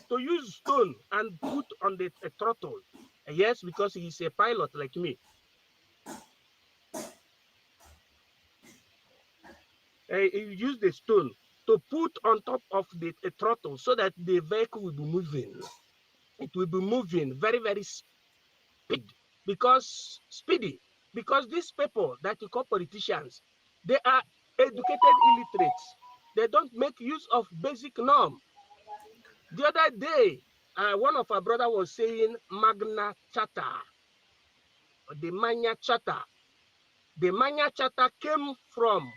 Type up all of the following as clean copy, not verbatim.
to use stone and put on the throttle. Yes, because he's a pilot like me. He used the stone to put on top of the throttle so that the vehicle will be moving. It will be moving very, very speedy. Because these people that you call politicians, they are educated illiterates. They don't make use of basic norm. The other day, one of our brother was saying Magna Charta, the Magna Charta. The Magna Charta came from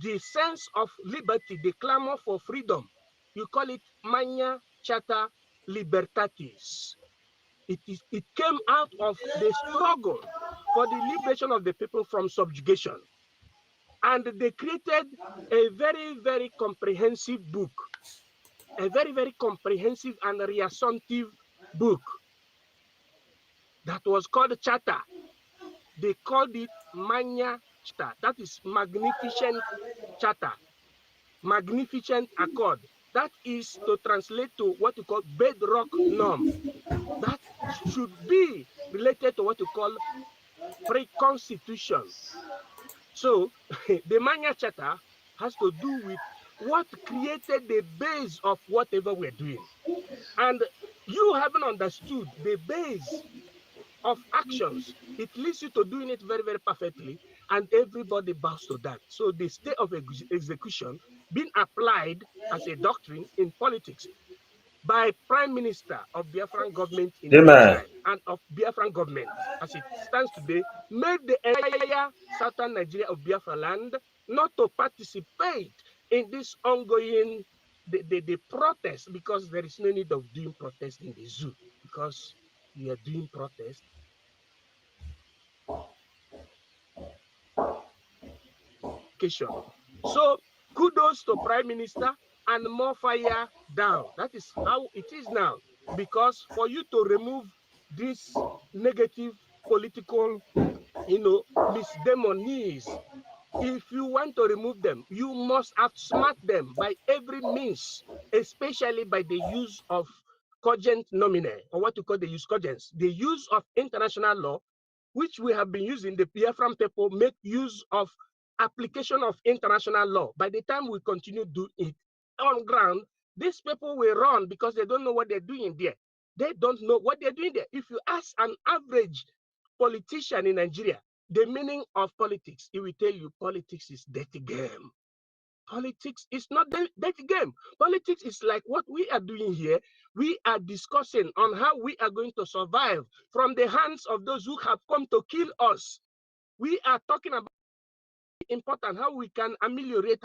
the sense of liberty, the clamor for freedom. You call it Magna Charta Libertatis. It came out of the struggle for the liberation of the people from subjugation. And they created a very, very comprehensive book, a very, very comprehensive and reassumptive book that was called Charter. They called it Magna Charta. That is Magnificent Charter, Magnificent Accord. That is to translate to what you call bedrock norm. That should be related to what you call pre-constitution. So the Magna Charta has to do with what created the base of whatever we're doing. And you haven't understood the base of actions. It leads you to doing it very, very perfectly, and everybody bows to that. So the state of execution being applied as a doctrine in politics by Prime Minister of Biafran government in Amen. exile and of Biafran government as it stands today, made the entire southern Nigeria of Biafra land not to participate in this ongoing the protest, because there is no need of doing protest in the zoo, because we are doing protest. So kudos to Prime Minister and more fire down. That is how it is now. Because for you to remove this negative political, misdemeanors, if you want to remove them, you must outsmart them by every means, especially by the use of cogent nominae, or what you call the use cogents, the use of international law, which we have been using. The Biafran people make use of application of international law. By the time we continue to do it on ground, these people will run because they don't know what they're doing there. They don't know what they're doing there. If you ask an average politician in Nigeria the meaning of politics, he will tell you politics is dirty game. Politics is not dirty game. Politics is like what we are doing here. We are discussing on how we are going to survive from the hands of those who have come to kill us. We are talking about important how we can ameliorate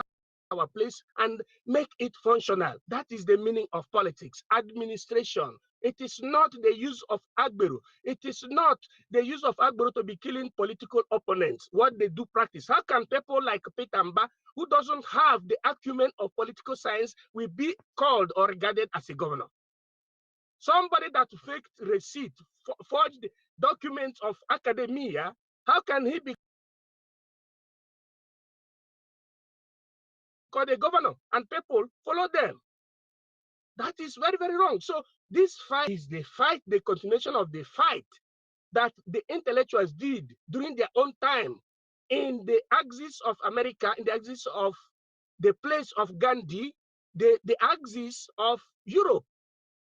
our place and make it functional. That is the meaning of politics. Administration. It is not the use of Agbero. It is not the use of Agbero to be killing political opponents. What they do practice. How can people like Peter Mba, who doesn't have the acumen of political science, will be called or regarded as a governor? Somebody that faked receipt, forged documents of academia, how can he be called a governor and people follow them? That is very, very wrong. So this fight is the fight, the continuation of the fight that the intellectuals did during their own time in the axis of America, in the axis of the place of Gandhi, the axis of Europe,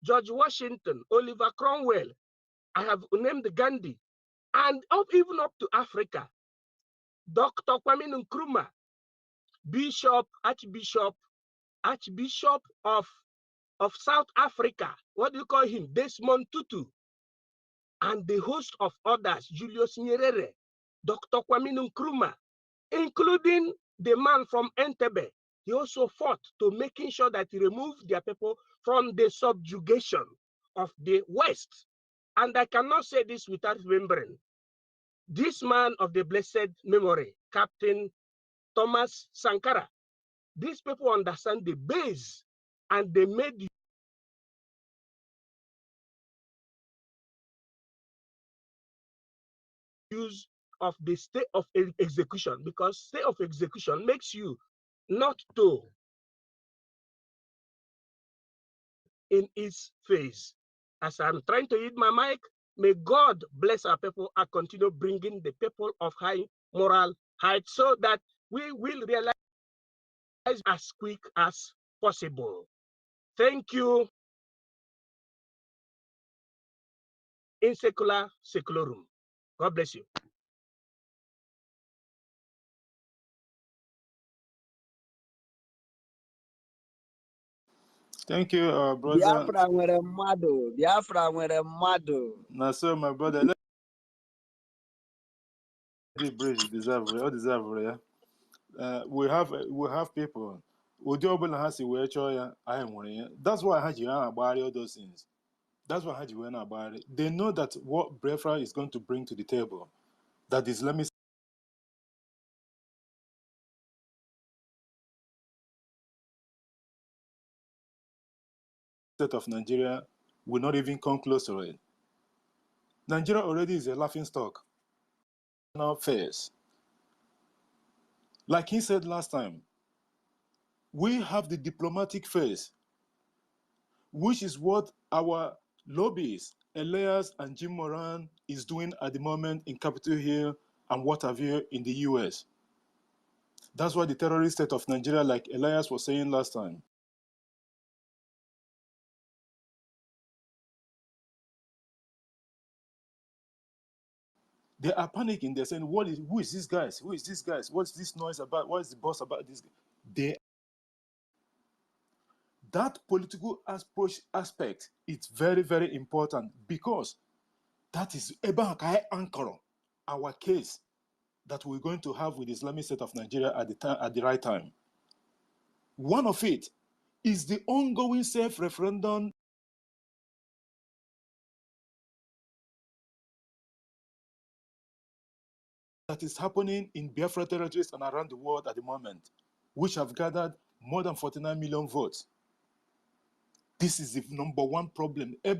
George Washington, Oliver Cromwell. I have named Gandhi, and even up to Africa, Dr. Kwame Nkrumah, Archbishop of South Africa. What do you call him? Desmond Tutu. And the host of others, Julius Nyerere, Dr. Kwame Nkrumah, including the man from Entebbe. He also fought to making sure that he removed their people from the subjugation of the West. And I cannot say this without remembering this man of the blessed memory, Captain Thomas Sankara. These people understand the base, and they made use of the state of execution, because state of execution makes you not to in its phase. As I'm trying to hit my mic, may God bless our people and continue bringing the people of high moral height so that we will realize as quick as possible. Thank you. In secularum. God bless you. Thank you, brother. Biafra nwere mmadụ. Biafra nwere mmadụ. Now, so my brother, let the bridge deserve yeah. We have people. That's why I about all those things. That's why I about it. They know that what Biafra is going to bring to the table, that the Islamic state of Nigeria will not even come close to it. Nigeria already is a laughing stock. Now face. Like he said last time, we have the diplomatic phase, which is what our lobbyists, Elias and Jim Moran, is doing at the moment in Capitol Hill and what have you in the US. That's why the terrorist state of Nigeria, like Elias was saying last time, they are panicking. They're saying, who is this guys? Who is this guys? What's this noise about? What is the boss about this? That political aspect is very, very important because that is anchor our case that we're going to have with the Islamic State of Nigeria at the right time. One of it is the ongoing self-referendum that is happening in Biafra territories and around the world at the moment, which have gathered more than 49 million votes. This is the number one problem. The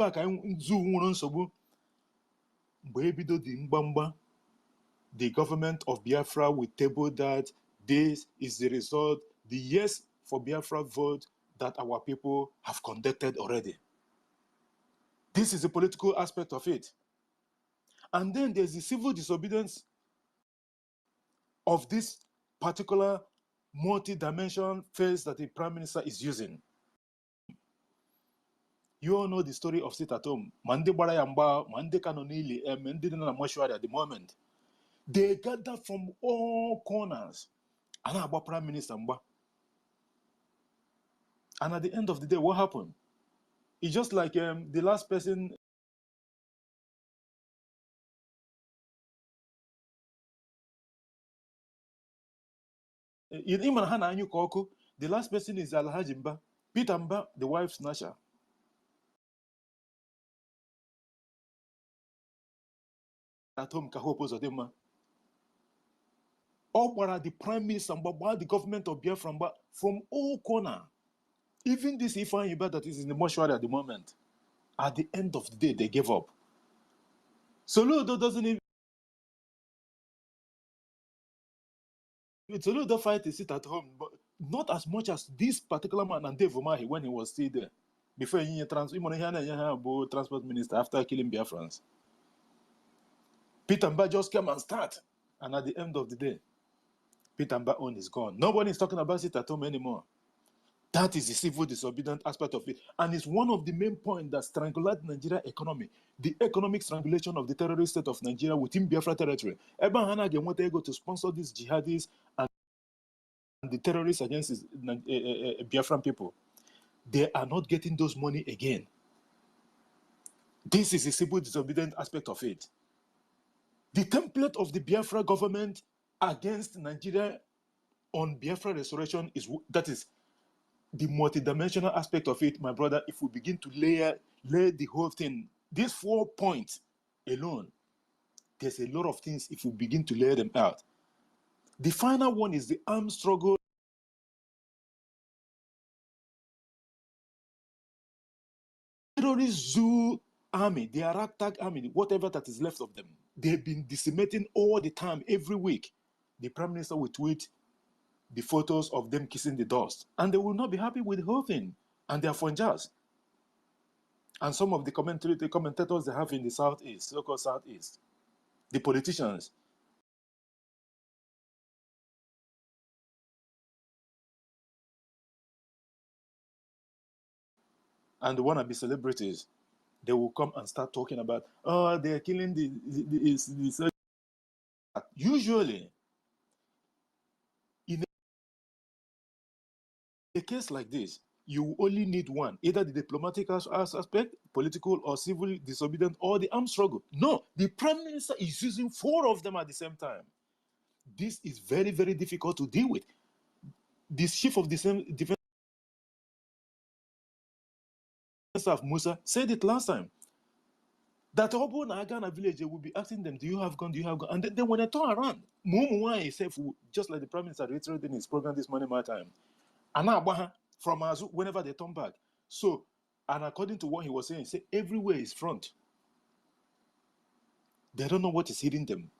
government of Biafra will table that this is the result, the yes for Biafra vote that our people have conducted already. This is the political aspect of it. And then there's the civil disobedience of this particular multi-dimensional phase that the Prime Minister is using. You all know the story of sit at home. Mande Barayamba, Mande Kanonili, Mande Mortuary at the moment. They gather from all corners. And about Prime Minister Mba. And at the end of the day, what happened? It's just like the last person. The last person is Alhaji Mba. Peter Mba, the wife snatcher. At home, the Prime Minister Mba, the government of Biafra Mba, from all corners. Even this Ifan Iba that is in the mortuary at the moment, at the end of the day, they gave up. Soludo doesn't even. Soludo fight to sit at home, but not as much as this particular man and Dave Umahi when he was still there. Before he transport minister after killing Biafrans. Peter Mba just came and start. And at the end of the day, Peter Mba own is gone. Nobody is talking about it at home anymore. That is the civil disobedient aspect of it. And it's one of the main points that strangulated Nigeria economy. The economic strangulation of the terrorist state of Nigeria within Biafra territory. Eba Hana want to go to sponsor these jihadis and the terrorists against Biafran people. They are not getting those money again. This is the civil disobedient aspect of it. The template of the Biafra government against Nigeria on Biafra restoration is the multidimensional aspect of it, my brother. If we begin to lay the whole thing, these 4 points alone, there's a lot of things if we begin to lay them out. The final one is the armed struggle. Terrorist zoo army, the ragtag army, whatever that is left of them, they've been decimating all the time, every week. The Prime Minister will tweet the photos of them kissing the dust, and they will not be happy with the whole thing, and they are funjas. And some of the commentators they have in the Southeast, so-called Southeast, the politicians, and the wannabe celebrities, they will come and start talking about, oh, they're killing the usually, in a case like this, you only need one, either the diplomatic aspect, political or civil disobedience, or the armed struggle. No, the prime minister is using 4 of them at the same time. This is very, very difficult to deal with. The chief of the defense staff, Musa, said it last time, that Obo and Agana village will be asking them, do you have gun, do you have gun? And then when I turn around, Mumuwa himself, just like the prime minister reiterated in his program this morning, my time, and from Azu, whenever they turn back. So, and according to what he was saying, say everywhere is front. They don't know what is hitting them.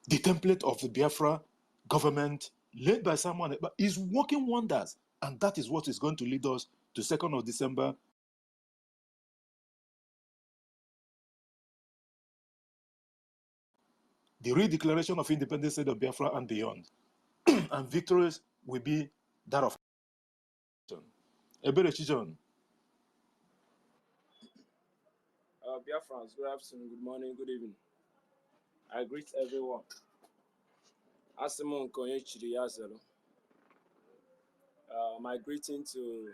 The template of the Biafra government, led by someone, is working wonders. And that is what is going to lead us to 2nd of December. The redeclaration of independence state of Biafra and beyond. And victories will be that of Ebere Chijon. Biafrans, good afternoon, good morning, good evening. I greet everyone. Asimon Konye Chiriyazelo. My greeting to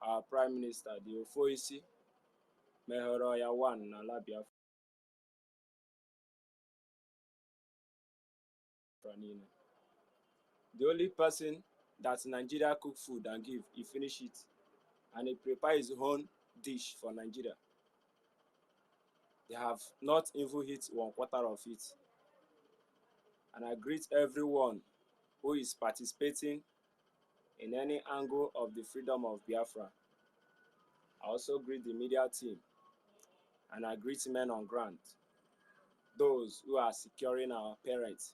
our Prime Minister, the Ofoisi, Mehoroya One, Nala Biafra. The only person that Nigeria cook food and give, he finish it. And he prepare his own dish for Nigeria. They have not even hit 1/4 of it. And I greet everyone who is participating in any angle of the freedom of Biafra. I also greet the media team, and I greet men on ground, those who are securing our parents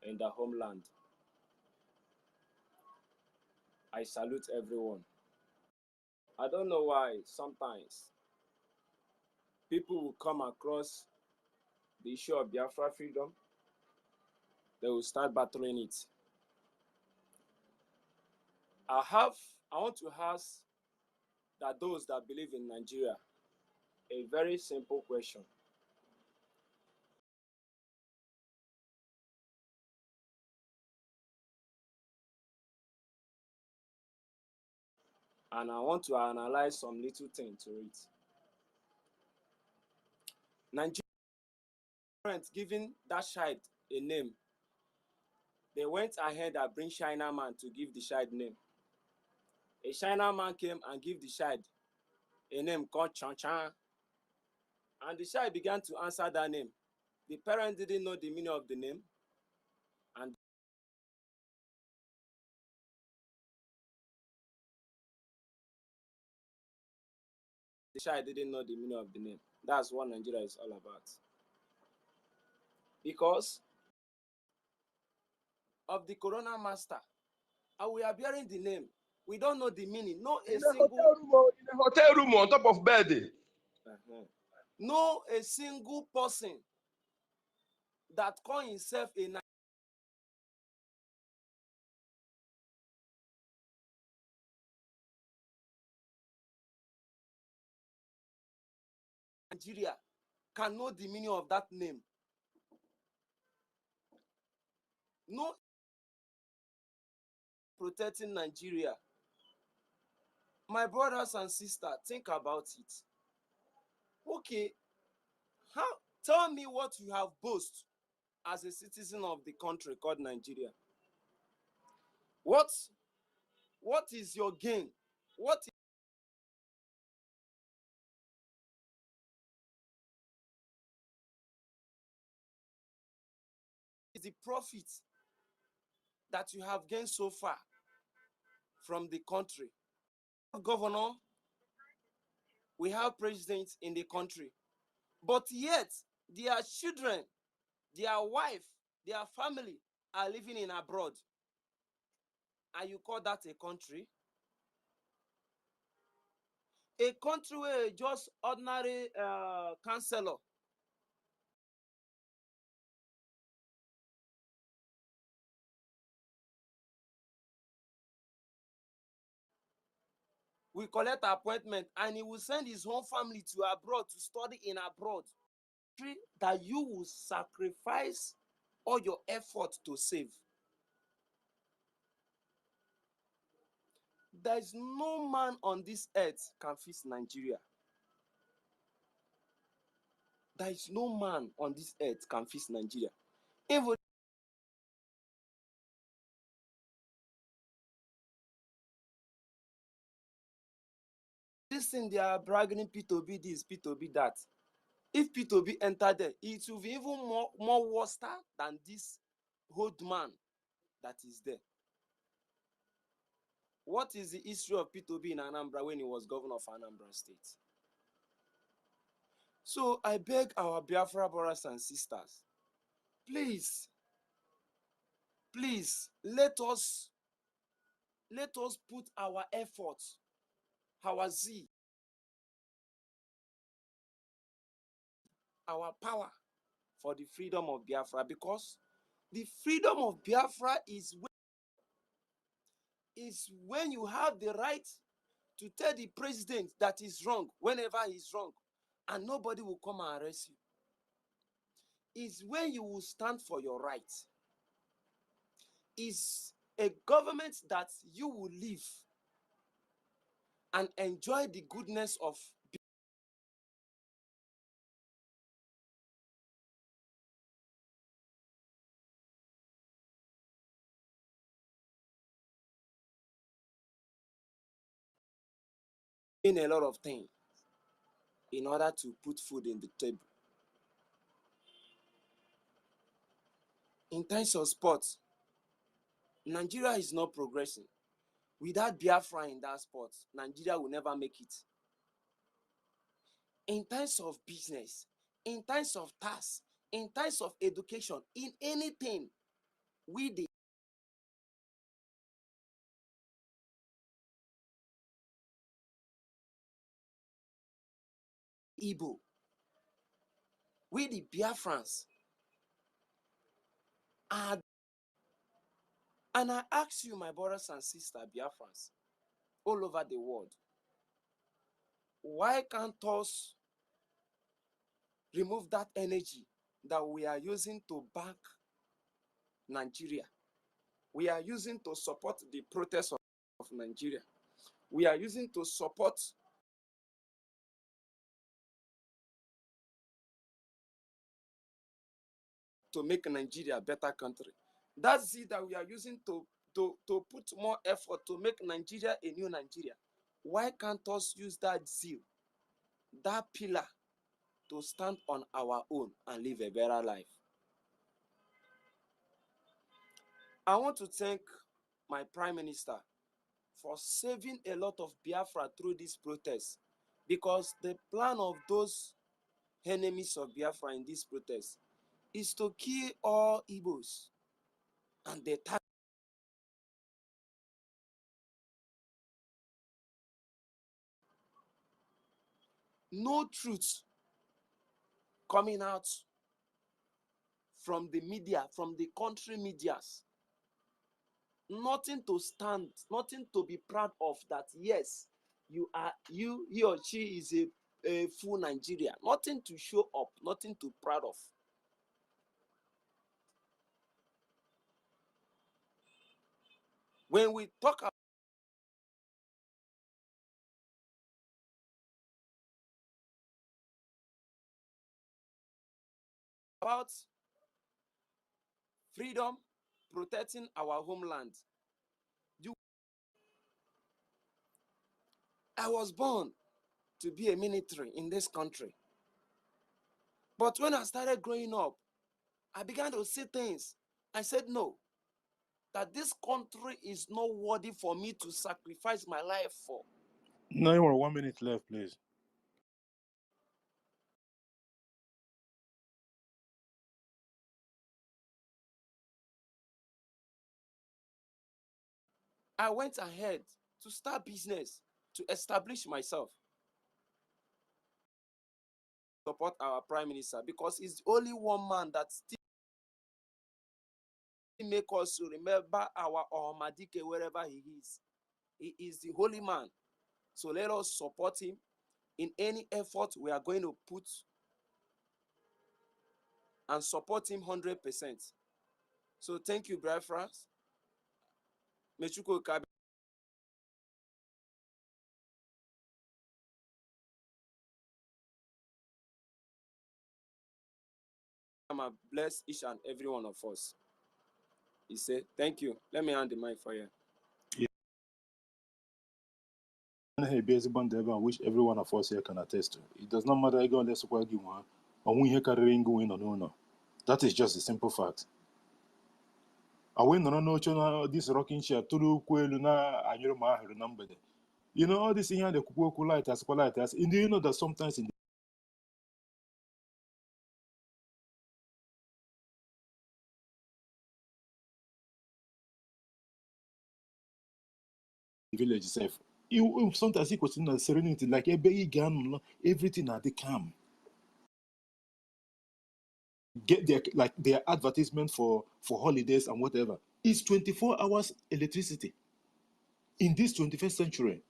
in the homeland. I salute everyone. I don't know why sometimes people will come across the issue of Biafra freedom, they will start battling it. I want to ask that those that believe in Nigeria a very simple question. And I want to analyze some little thing to it. Nigerians giving that child a name. They went ahead and bring China man to give the child name. A China man came and give the child a name called Chan Chan. And the child began to answer that name. The parent didn't know the meaning of the name. And the child didn't know the meaning of the name. That's what Nigeria is all about. Because of the Corona Master, and we are bearing the name. We don't know the meaning. No a single in a hotel room on top of bed. No a single person that call himself a Nigeria can know the meaning of that name. No protecting Nigeria. My brothers and sisters, think about it. Okay, tell me what you have boast as a citizen of the country called Nigeria. What is your gain? What is the profit that you have gained so far from the country? Governor, we have presidents in the country, but yet their children, their wife, their family are living in abroad. and you call that a country? A country where just ordinary councillor will collect appointment and he will send his whole family to abroad to study in abroad. That you will sacrifice all your effort to save. There is no man on this earth can fix Nigeria. There is no man on this earth can fix Nigeria. Even this thing they are bragging P2B this, P2B that. If P2B enter there, it will be even more worse than this old man that is there. What is the history of P2B in Anambra when he was governor of Anambra State? So I beg our Biafra brothers and sisters, please, let us put our efforts, our zeal, our power for the freedom of Biafra, because the freedom of Biafra is when you have the right to tell the president that he's wrong whenever he's wrong, and nobody will come and arrest you. Is when you will stand for your rights. Is a government that you will live and enjoy the goodness of doing a lot of things in order to put food in the table. In terms of sports, Nigeria is not progressing. Without Biafra in that sport, Nigeria will never make it. In terms of business, in terms of tax, in terms of education, in anything, we the Igbo, we the Biafrans are. And I ask you, my brothers and sisters, Biafrans, all over the world, why can't us remove that energy that we are using to back Nigeria? We are using to support the protest of Nigeria. We are using to support to make Nigeria a better country. That's it that we are using to put more effort to make Nigeria a new Nigeria. Why can't us use that zeal, that pillar, to stand on our own and live a better life? I want to thank my Prime Minister for saving a lot of Biafra through this protest, because the plan of those enemies of Biafra in this protest is to kill all Igbos, and they target no truth coming out from the media, from the country medias. Nothing to stand, nothing to be proud of, that yes, he or she is a full Nigeria. Nothing to show up, nothing to proud of. When we talk about freedom, protecting our homeland, I was born to be a military in this country. But when I started growing up, I began to see things. I said, no, that this country is not worthy for me to sacrifice my life for. No more 1 minute left, please. I went ahead to start business, to establish myself. Support our Prime Minister because he's the only one man that still make us to remember our Ohamadike wherever he is. He is the holy man. So let us support him in any effort we are going to put and support him 100%. So thank you, Biafra. Mechuko Kabi. Bless each and every one of us. He said, thank you. Let me hand the mic for you. Which every one of us here can attest to. It does not matter again let's give one or we here carrying going on no. That is just a simple fact. I went on no this rocking chair to Luna and your number. You know all this here the Kuku light as and do you know that sometimes in the village itself, you sometimes it was in a serenity like a baby gun, everything at the calm. Get their advertisement for holidays and whatever. It's 24 hours electricity. In this 21st century,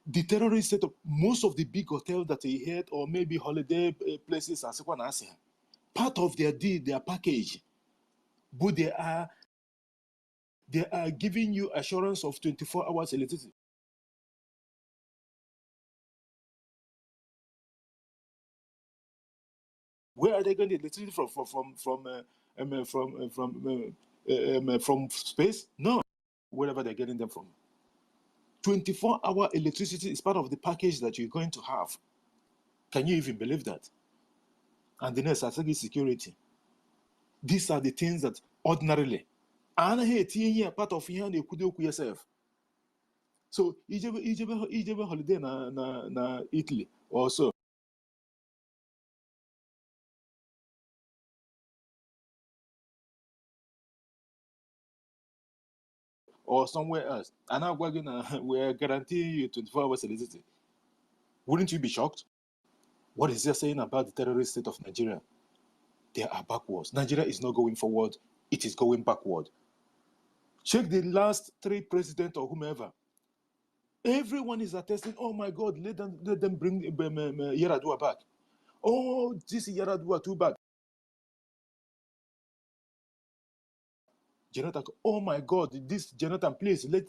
the terrorists set up most of the big hotels that they had, or maybe holiday places as part of their deal, their package, but they are giving you assurance of 24 hours electricity. Where are they getting the electricity from space? No, wherever they're getting them from. 24-hour electricity is part of the package that you're going to have. Can you even believe that? And the next, I think, is security. These are the things that ordinarily, and here part of here they could do yourself. So, Egypt holiday na Italy also. Or somewhere else. And now we're guaranteeing you 24 hours electricity. Wouldn't you be shocked? What is there saying about the terrorist state of Nigeria? They are backwards. Nigeria is not going forward, it is going backward. Check the last 3 presidents or whomever. Everyone is attesting, oh my God, let them bring Yaradua back. Oh, this Yaradua too bad. Jonathan, oh my God, this Jonathan, please let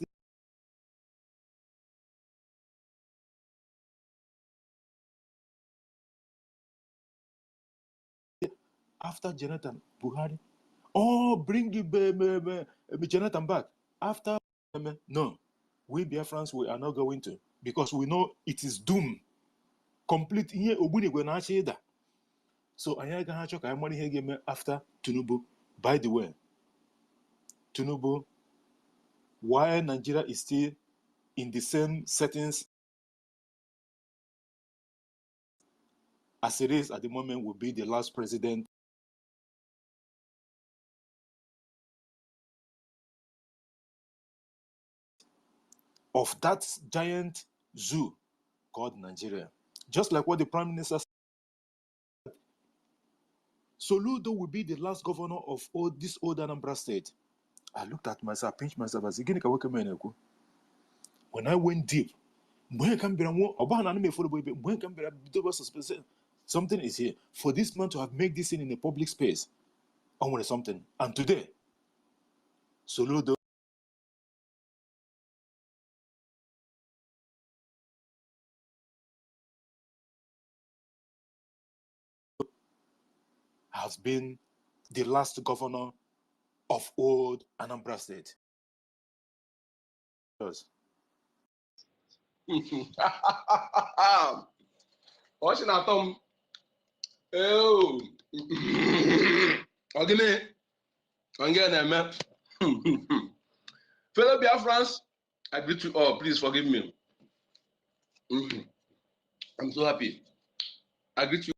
it. After Jonathan, Buhari, oh, bring Jonathan back. After, no, we Biafrans, we are not going to, because we know it is doom. Complete here, so I got money here after Tinubu. By the way, Tinubu, why Nigeria is still in the same settings as it is at the moment will be the last president of that giant zoo called Nigeria. Just like what the Prime Minister said, Soludo will be the last governor of this old Anambra state. I looked at myself, pinched myself, I said, when I went deep, something is here. For this man to have made this in a public space, I wanted something. And today, Soludo has been the last governor of old Anambra State. Yes. Ọchị na-atọ m. Ọ gịnị? Onge na-eme. Fellow Biafrans, I greet you all. Please forgive me. I'm so happy. I greet you.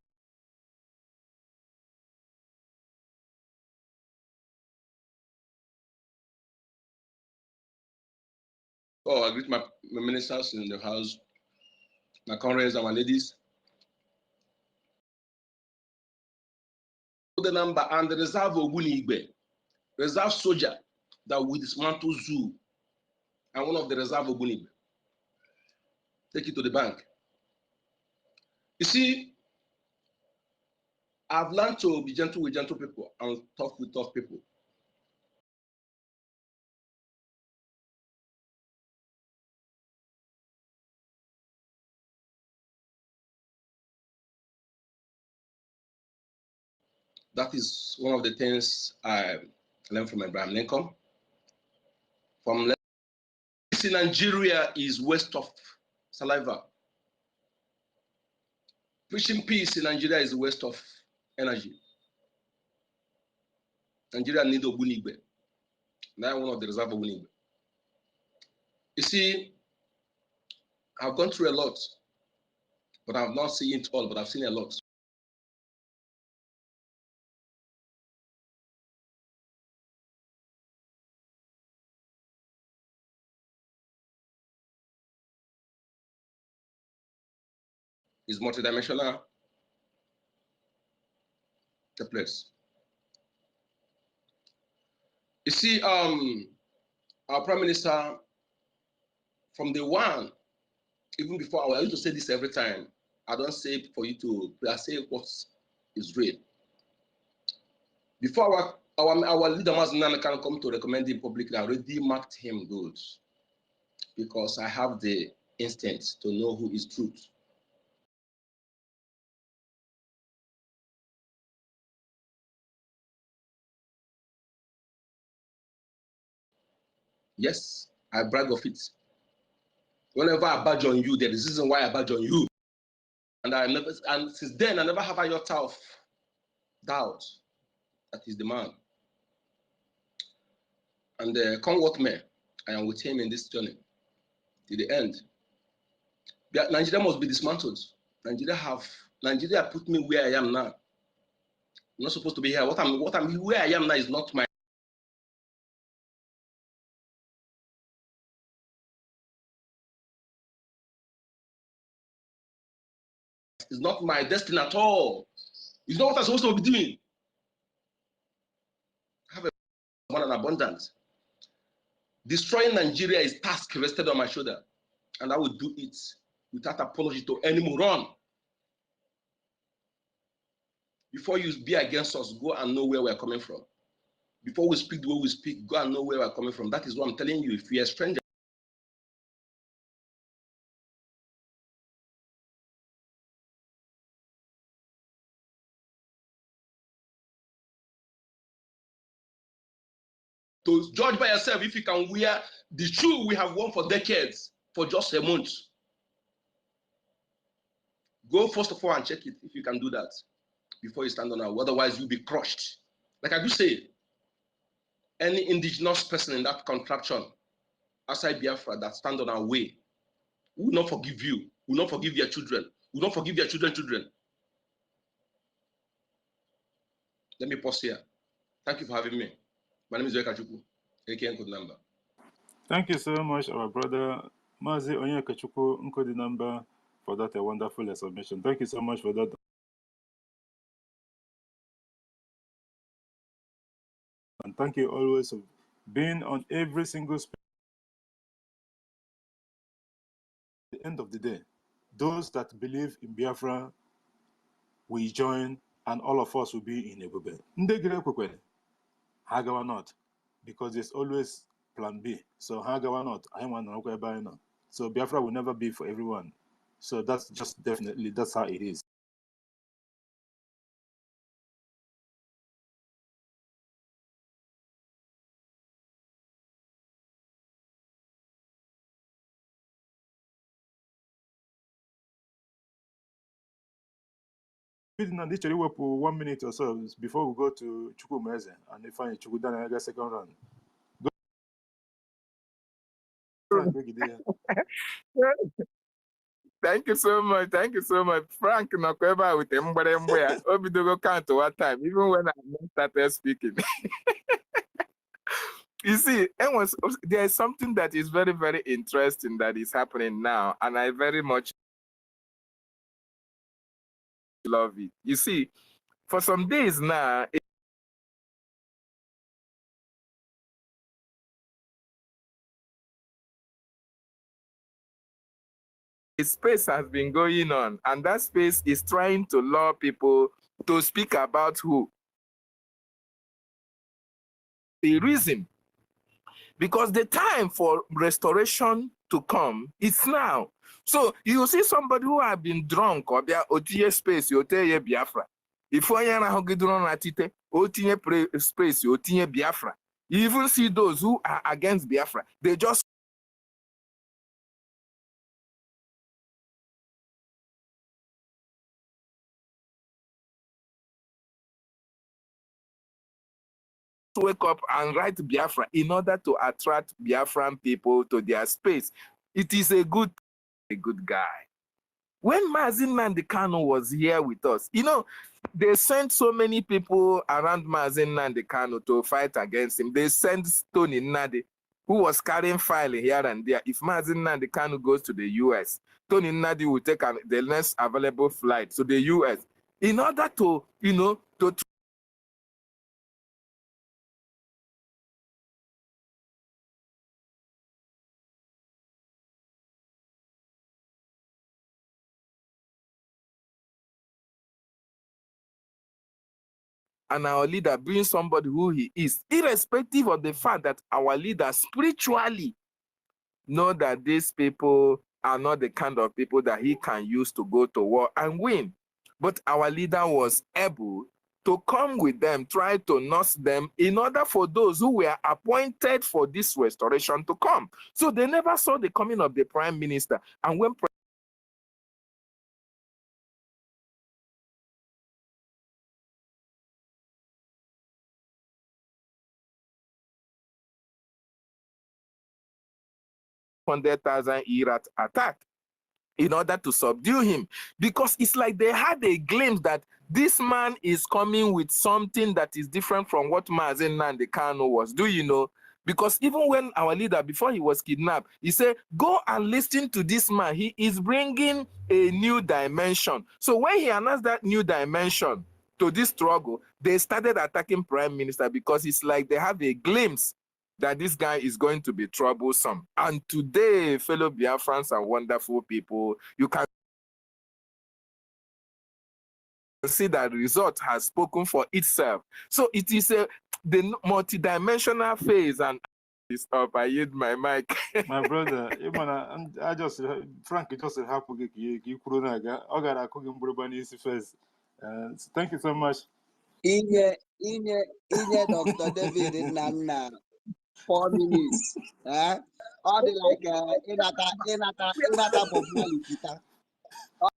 Oh, I greet my ministers in the house, my comrades and my ladies. The number and the reserve Ogunigbe, reserve soldier that will dismantle zoo, and one of the reserve Ogunigbe. Take it to the bank. You see, I've learned to be gentle with gentle people and tough with tough people. That is one of the things I learned from Abraham Lincoln. From peace in Nigeria is waste of saliva. Preaching peace in Nigeria is a waste of energy. Nigeria needs Ogunigbe. Now one of the reserve Ogunigbe. You see, I've gone through a lot, but I've not seen it all, but I've seen a lot. It's multidimensional, the place. You see, our Prime Minister, from the one, even before, I used to say this every time. I don't say it for you to, I say what is real. Before our leader Mazinana can come to recommend him publicly, I already marked him good because I have the instinct to know who is truth. Yes, I brag of it. Whenever I badge on you, there is a reason why I badge on you. And since then, I never have a iota of doubt that he's the man. And come what may, I am with him in this journey to the end. Nigeria must be dismantled. Nigeria put me where I am now. I'm not supposed to be here. Where I am now is not my. It's not my destiny at all. It's not what I'm supposed to be doing. I have an abundance. Destroying Nigeria is task rested on my shoulder, and I will do it without apology to any moron. Before you be against us, go and know where we're coming from. Before we speak the way we speak, go and know where we're coming from. That is what I'm telling you. If you're a stranger, to judge by yourself if you can wear the shoe we have worn for decades for just a month. Go first of all and check it if you can do that before you stand on our. Otherwise, you'll be crushed. Like I do say, any indigenous person in that contraction outside Biafra that stand on our way will not forgive you, will not forgive your children, will not forgive your children. Let me pause here. Thank you for having me. My name is Zoe Kachuku, aka Code Number. Thank you so much, our brother Mazi Onyekachukwu Nkodi Number, for that wonderful explanation. Thank you so much for that. And thank you always for being on every single space. At the end of the day, those that believe in Biafra will join, and all of us will be in Ebube. Ndegire kwekwere, Hagawa not, because there's always plan B. So Hagawa not, I want to buy now. So Biafra will never be for everyone. So that's just definitely, that's how it is. Literally, we put 1 minute or so before we go to Chukwumeze and if I Chukudana get second round. Thank you so much. Thank you so much. Frank Nokweba with Mberemwe. Obidogo count one time, even when I started speaking. You see, there is something that is very, very interesting that is happening now, and I very much love it. You see, for some days now, a space has been going on, and that space is trying to lure people to speak about who? The reason. Because the time for restoration to come is now. So you see somebody who have been drunk or they are otinye space, otinye Biafra. If onye na-ahụgidoro na tite, otinye space, otinye Biafra. You even see those who are against Biafra. They just wake up and write Biafra in order to attract Biafran people to their space. It is a good guy. When Mazin Nandekano was here with us, you know, they sent so many people around Mazin Nandekano to fight against him. They sent Tony Nade, who was carrying file here and there. If Mazin Nandekano goes to the US, Tony Nade will take the next available flight to the US in order to, you know, to and our leader being somebody who he is, irrespective of the fact that our leader spiritually know that these people are not the kind of people that he can use to go to war and win. But our leader was able to come with them, try to nurse them in order for those who were appointed for this restoration to come. So they never saw the coming of the prime minister. And when $100,000 Iraq attack, in order to subdue him, because it's like they had a glimpse that this man is coming with something that is different from what Mazen Nandekano was. Do you know? Because even when our leader, before he was kidnapped, he said, go and listen to this man. He is bringing a new dimension. So when he announced that new dimension to this struggle, they started attacking Prime Minister because it's like they have a glimpse that this guy is going to be troublesome. And today, fellow Biafrans and wonderful people, you can see that the result has spoken for itself. So it is the multidimensional phase, and this up. I yield my mic. My brother, I just Frank just happy you could not get I got a cooking Burbanese first. Thank you so much. Inye Dr. David Nana 4 minutes. All the like inata Bob Marley guitar. All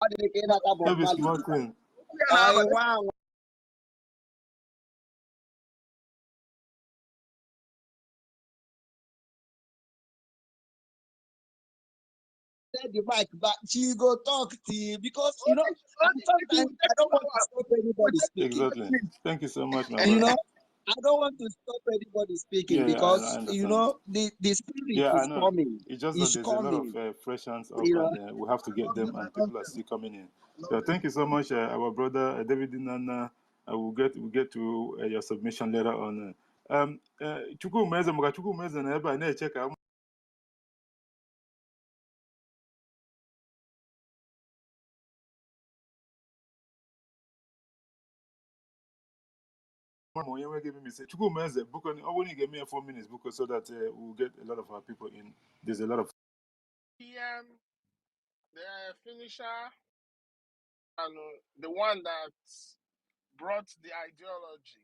the inata Bob Maybe Marley small guitar. thing. Wow. The mic back, she go talk to you because you know sometimes I don't want to stop anybody speaking. Exactly. Thank you so much, my And you brother. know, I don't want to stop anybody speaking Yeah, because I understand. you know the spirit Yeah, I is know. coming. It's just that It's there's a lot coming. of fresh hands up, You know, and we have to get them, and people are still coming in. So thank you so much, our brother David Nana. We'll get to your submission later on. Chukwumeze, Chukwumeze na ebe a na-eche ka Chukwumeze, book on only give me 4 minutes because so that we'll get a lot of our people in. There's a lot of the finisher and the one that brought the ideology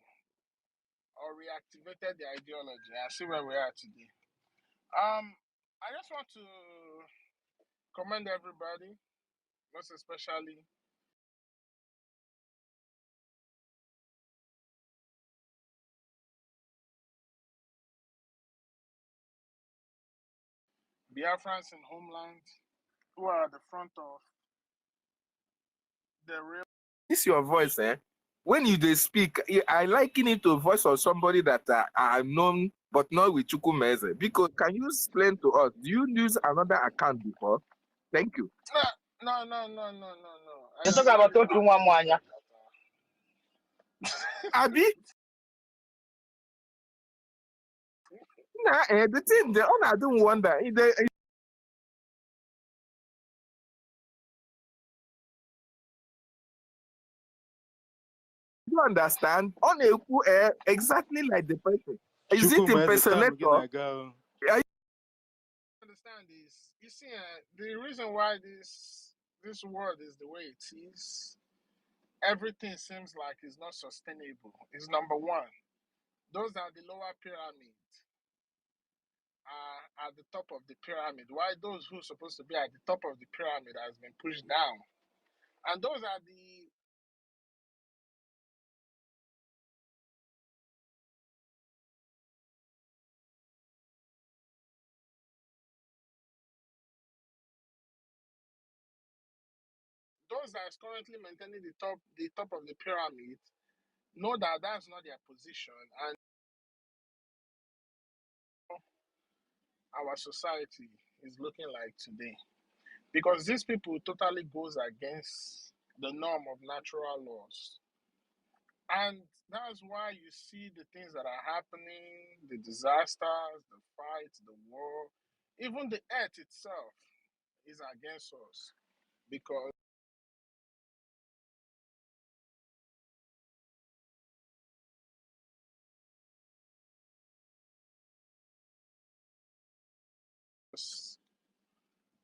or reactivated the ideology. I see where we are today. I just want to commend everybody, most especially Biafrans in homeland who are at the front of the real. This is your voice, eh? when you they speak, I liken it to a voice of somebody that I known, but not with Chukwumeze. Because can you explain to us? Do you use another account before? Thank you. No. I Let's am talk about using talking one more. Yeah. Abi? Nah, the thing, the owner don't wonder. You understand? On exactly like the person. Is it Chukwuma time again impersonator? I go. understand is, you see, the reason why this world is the way it is, everything seems like it's not sustainable. Is number one. Those are the lower pyramid are at the top of the pyramid. Why those who are supposed to be at the top of the pyramid has been pushed down. And those are those that is currently maintaining the top of the pyramid know that that's not their position, and our society is looking like today. Because these people totally goes against the norm of natural laws. And that's why you see the things that are happening, the disasters, the fights, the war, even the earth itself is against us. Because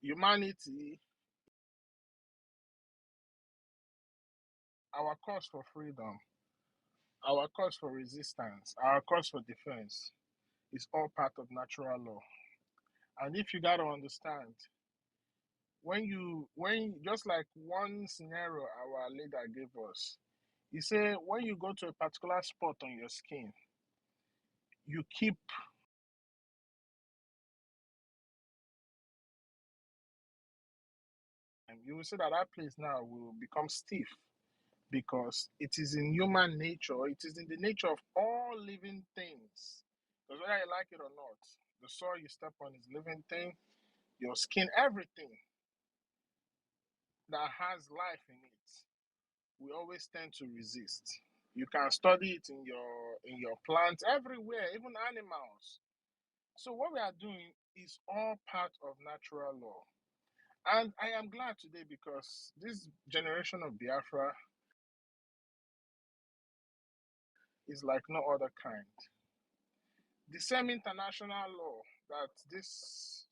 humanity, our cause for freedom, our cause for resistance, our cause for defense is all part of natural law. And if you got to understand, when just like one scenario our leader gave us, he said when you go to a particular spot on your skin, you keep, and you will see that that place now will become stiff because it is in human nature, it is in the nature of all living things. Because whether you like it or not, the soil you step on is living thing, your skin, everything that has life in it, we always tend to resist. You can study it in your plants everywhere, even animals. So what we are doing is all part of natural law. And I am glad today because this generation of Biafra is like no other kind. The same international law that this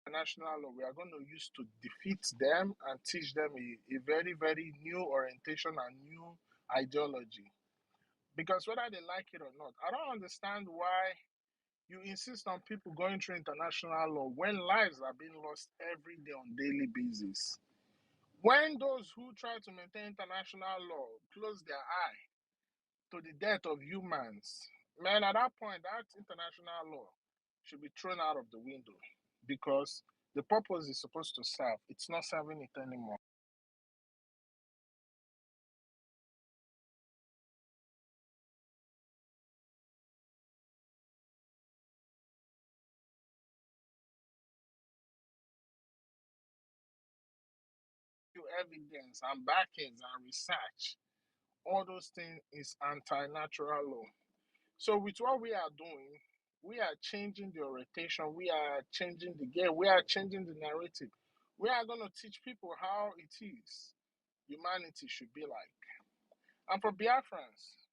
international law we are going to use to defeat them and teach them a very, very new orientation and new ideology. Because whether they like it or not, I don't understand why you insist on people going through international law when lives are being lost every day on daily basis. When those who try to maintain international law close their eye to the death of humans, man, at that point, that international law should be thrown out of the window because the purpose is supposed to serve. It's not serving it anymore. Evidence and backings and research, all those things is anti-natural law. So with what we are doing, we are changing the orientation, we are changing the game, we are changing the narrative. We are going to teach people how it is humanity should be like. And for Biafrans,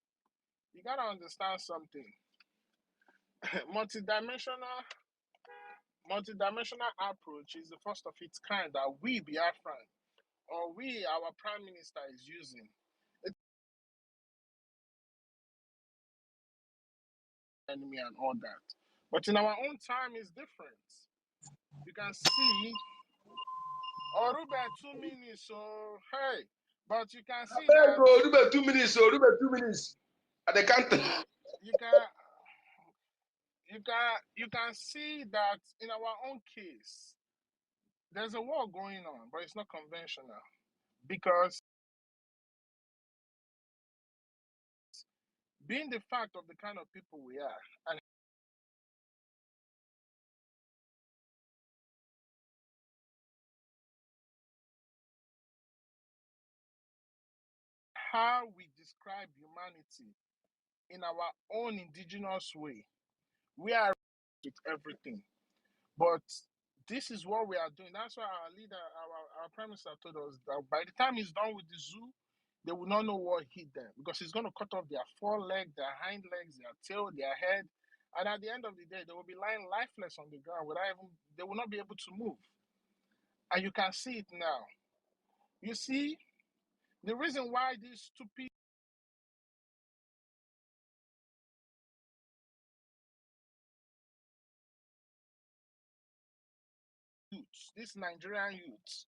you got to understand something. multidimensional multidimensional approach is the first of its kind that we Biafran or we our prime minister is using. It's enemy and all that. But in our own time is different. You can see Orube 2 minutes, so hey, but you can see Hey, that bro, Ruben, 2 minutes, so Ruben, 2 minutes. At the counter. you can you can see that in our own case, there's a war going on, but it's not conventional because being the fact of the kind of people we are and how we describe humanity in our own indigenous way, we are with everything. But this is what we are doing. That's why our leader, our prime minister told us that by the time he's done with the zoo, they will not know what hit them because he's going to cut off their foreleg, their hind legs, their tail, their head. And at the end of the day, they will be lying lifeless on the ground without even, they will not be able to move. And you can see it now. You see, the reason why these stupid youths, these Nigerian youths,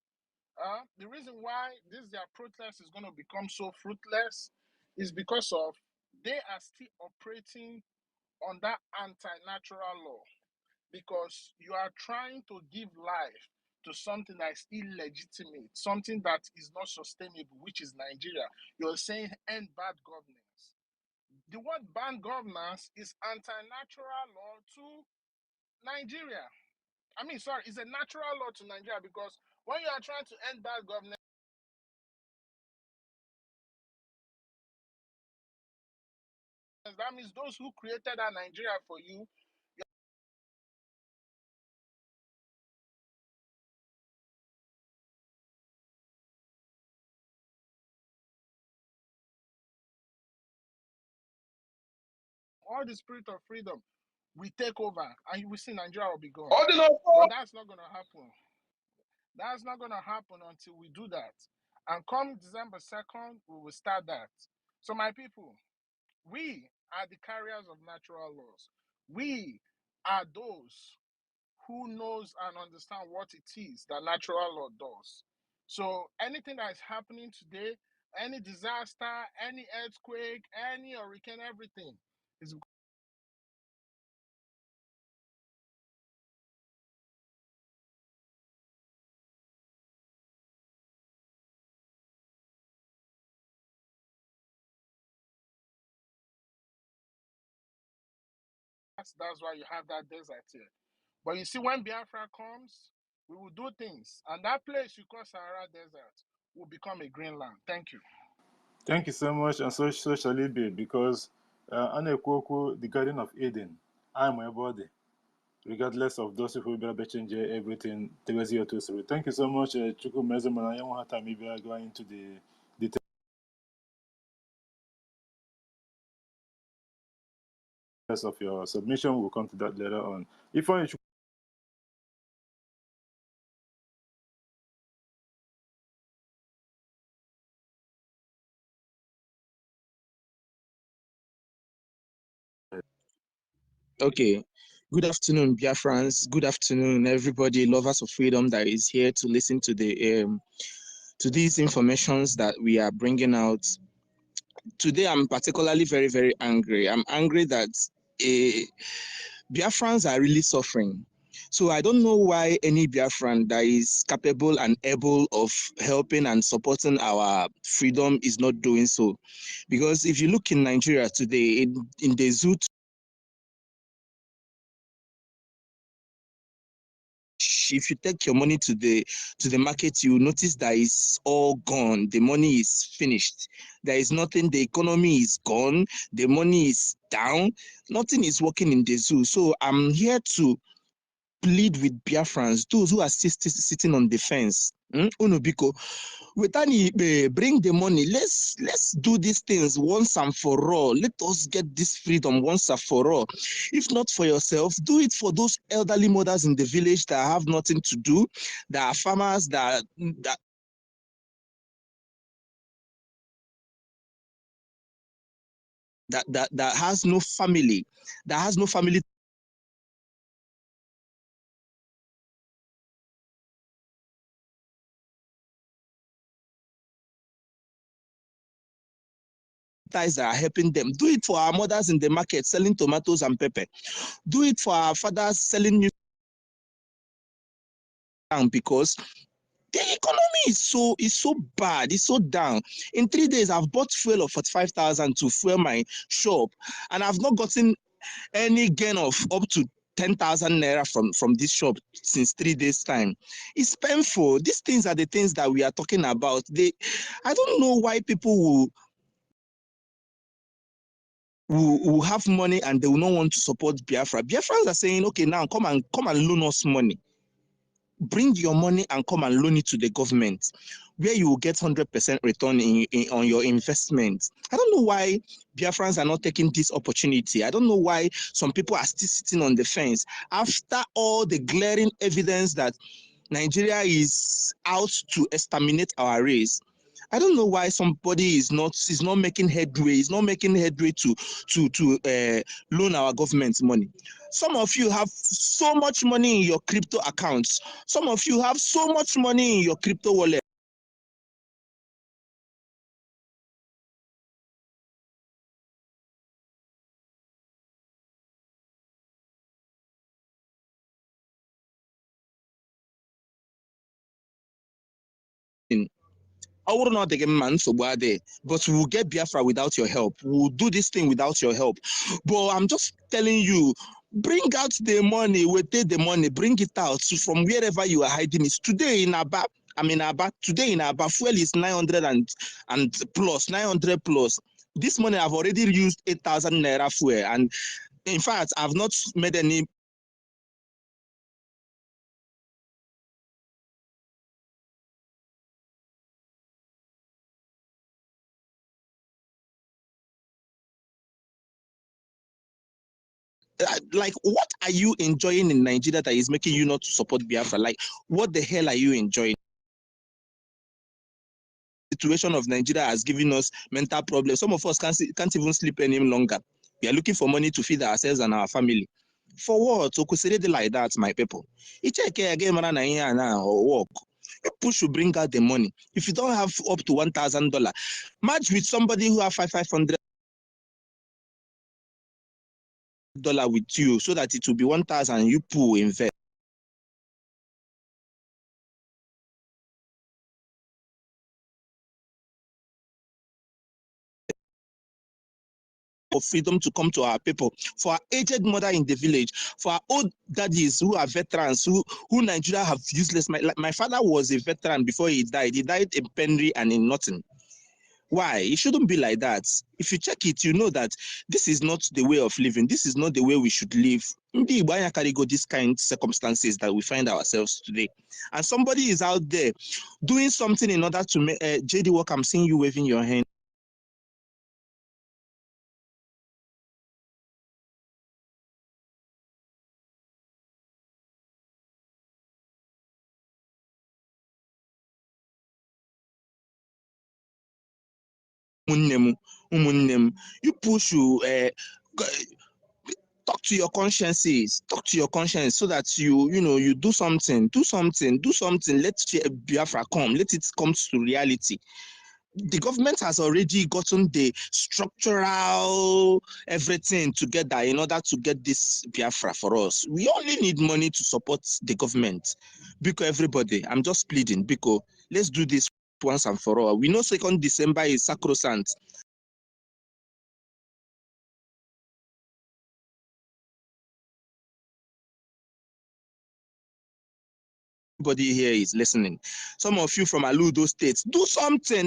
the reason why their protest is going to become so fruitless is because of they are still operating on that anti-natural law because you are trying to give life to something that is illegitimate, something that is not sustainable, which is Nigeria. You're saying end bad governance. The word bad governance is anti-natural law to Nigeria. I mean, sorry, it's a natural law to Nigeria because when you are trying to end bad governance, that means those who created that Nigeria for you, all the spirit of freedom, we take over and you will see Nigeria will be gone. But that's not going to happen. That's not going to happen until we do that. And come December 2nd, we will start that. So, my people, we are the carriers of natural laws. We are those who knows and understand what it is that natural law does. So anything that is happening today, any disaster, any earthquake, any hurricane, everything is that's why you have that desert here. But you see, when Biafra comes, we will do things, and that place you call Sahara Desert will become a green land. Thank you. Thank you so much, and so shall it be, because the Garden of Eden, I'm my body, regardless of those who will change everything. Thank you so much, Chuku Mezeman. I don't have time maybe I go into the details of your submission. We'll come to that later on. If I Okay. Good afternoon, Biafrans. Good afternoon, everybody, lovers of freedom that is here to listen to the to these informations that we are bringing out. Today, I'm particularly very, very angry. I'm angry that Biafrans are really suffering. So I don't know why any Biafran that is capable and able of helping and supporting our freedom is not doing so. Because if you look in Nigeria today, in the zoo, if you take your money to the market, you notice that it's all gone. The money is finished. There is nothing. The economy is gone. The money is down. Nothing is working in the zoo. So I'm here to plead with Biafrans, those who are sitting on the fence. Unubiko, bring the money. Let's do these things once and for all. Let us get this freedom once and for all. If not for yourself, do it for those elderly mothers in the village that have nothing to do, that are farmers, that has no family, that has no family. That are helping them. Do it for our mothers in the market selling tomatoes and pepper. Do it for our fathers selling down because the economy is so bad, it's so down. In 3 days, I've bought fuel of 45,000 to fuel my shop, and I've not gotten any gain of up to 10,000 naira from this shop since 3 days time. It's painful. These things are the things that we are talking about. I don't know why people will have money and they will not want to support Biafra. Biafrans are saying, okay, now come and loan us money. Bring your money and come and loan it to the government, where you will get 100% return on your investment. I don't know why Biafrans are not taking this opportunity. I don't know why some people are still sitting on the fence after all the glaring evidence that Nigeria is out to exterminate our race. I don't know why somebody is not making headway. Is not making headway to loan our government money. Some of you have so much money in your crypto accounts. Some of you have so much money in your crypto wallet. But we will get Biafra without your help. We'll do this thing without your help. But I'm just telling you, bring out the money, we take the money, bring it out from wherever you are hiding it. Today in Aba, today in Aba, fuel is 900 and plus, 900 plus. This money I've already used 8,000 naira fuel, and in fact, I've not made any. Like, what are you enjoying in Nigeria that is making you not to support Biafra? Like, what the hell are you enjoying? The situation of Nigeria has given us mental problems. Some of us can't even sleep any longer. We are looking for money to feed ourselves and our family. For what? Okusirede like that, my people. Or work. People should bring out the money. If you don't have up to $1,000, match with somebody who have $500 with you, so that it will be 1,000 you pull invest. For freedom to come to our people, for our aged mother in the village, for our old daddies who are veterans, who Nigeria have useless. My father was a veteran before he died. He died in Penry and in nothing. Why? It shouldn't be like that. If you check it, you know that this is not the way of living. This is not the way we should live. Why can go these kind of circumstances that we find ourselves today? And somebody is out there doing something in order to make JD work. I'm seeing you waving your hand. You push talk to your consciences, so that you do something. Let Biafra come, let it come to reality. The government has already gotten the structural everything together in order to get this Biafra for us. We only need money to support the government. Because everybody, I'm just pleading, because let's do this once and for all. We know 2nd December is sacrosanct. Everybody here is listening. Some of you from Aludo states, do something.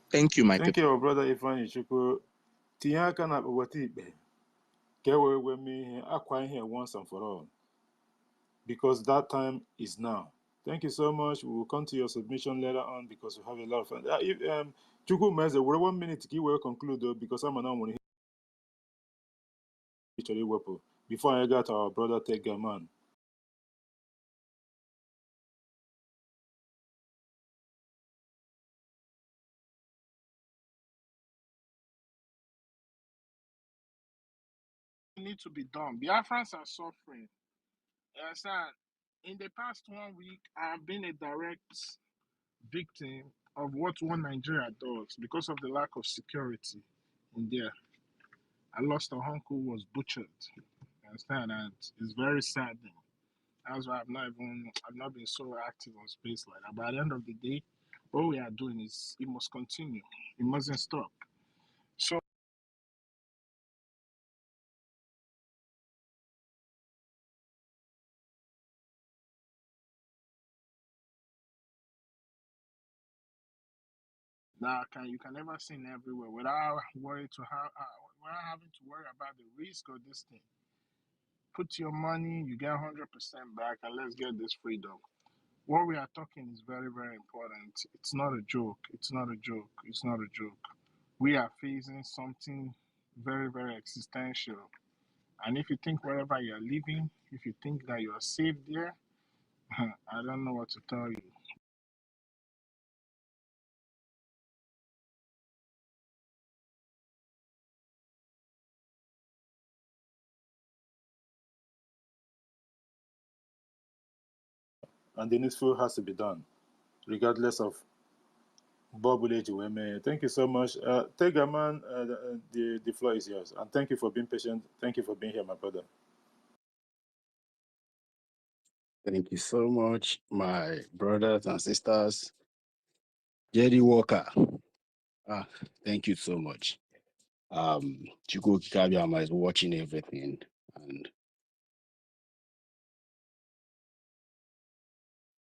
Thank you, my Thank people. you, brother Ifeanyi Chukwu. Tinye aka na akpọwata ikpe ka e wee mee ihe akwa ihe once and for all, because that time is now. Thank you so much. We will come to your submission later on because we have a lot of fun. Chukwu Meze, we're 1 minute ka I wee conclude though, because I'm an one here weapon before I got our brother Tega man. Need to be done. Biafrans are suffering. Sir, in the past 1 week, I have been a direct victim of what one Nigeria does because of the lack of security in there. I lost a uncle who was butchered. understand? And it's very saddening. That's why I've not been so active on space like that. But at the end of the day, what we are doing is it must continue. It mustn't stop. So now you can never sin everywhere without without having to worry about the risk of this thing. Put your money, you get 100% back, and let's get this freedom. What we are talking is very, very important. It's not a joke. It's not a joke. It's not a joke. We are facing something very, very existential. And if you think wherever you're living, if you think that you are safe there, I don't know what to tell you. And the needful has to be done, regardless of Bobuleji Weme. Thank you so much. Tegaman, the floor is yours. And thank you for being patient. Thank you for being here, my brother. Thank you so much, my brothers and sisters. Jerry Walker. Thank you so much. Chuko Kikabiama is watching everything, and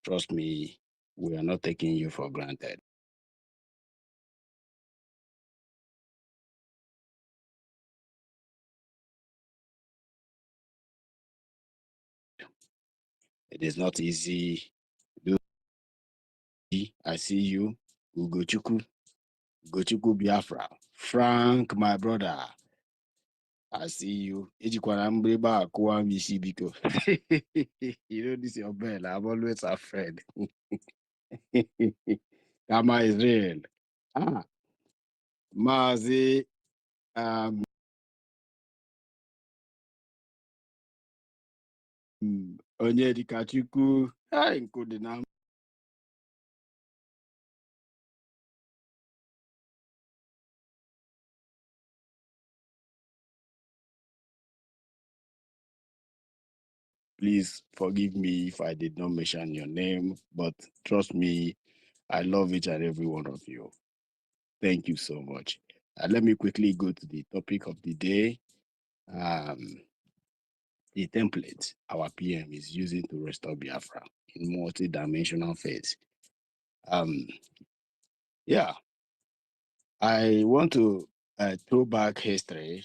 trust me, we are not taking you for granted. It is not easy. I see you, Ugochukwu Biafra. Frank, my brother, I see you. Ejikwana mgbịrịgba akụwa m isi biko. You know this your bell. I'm always afraid. Kama is real. Mazi, Onyedika Chukwu. Nkudina. Please forgive me if I did not mention your name, but trust me, I love each and every one of you. Thank you so much. Let me quickly go to the topic of the day. The template our PM is using to restore Biafra in multi-dimensional phase. Yeah, I want to throw back history,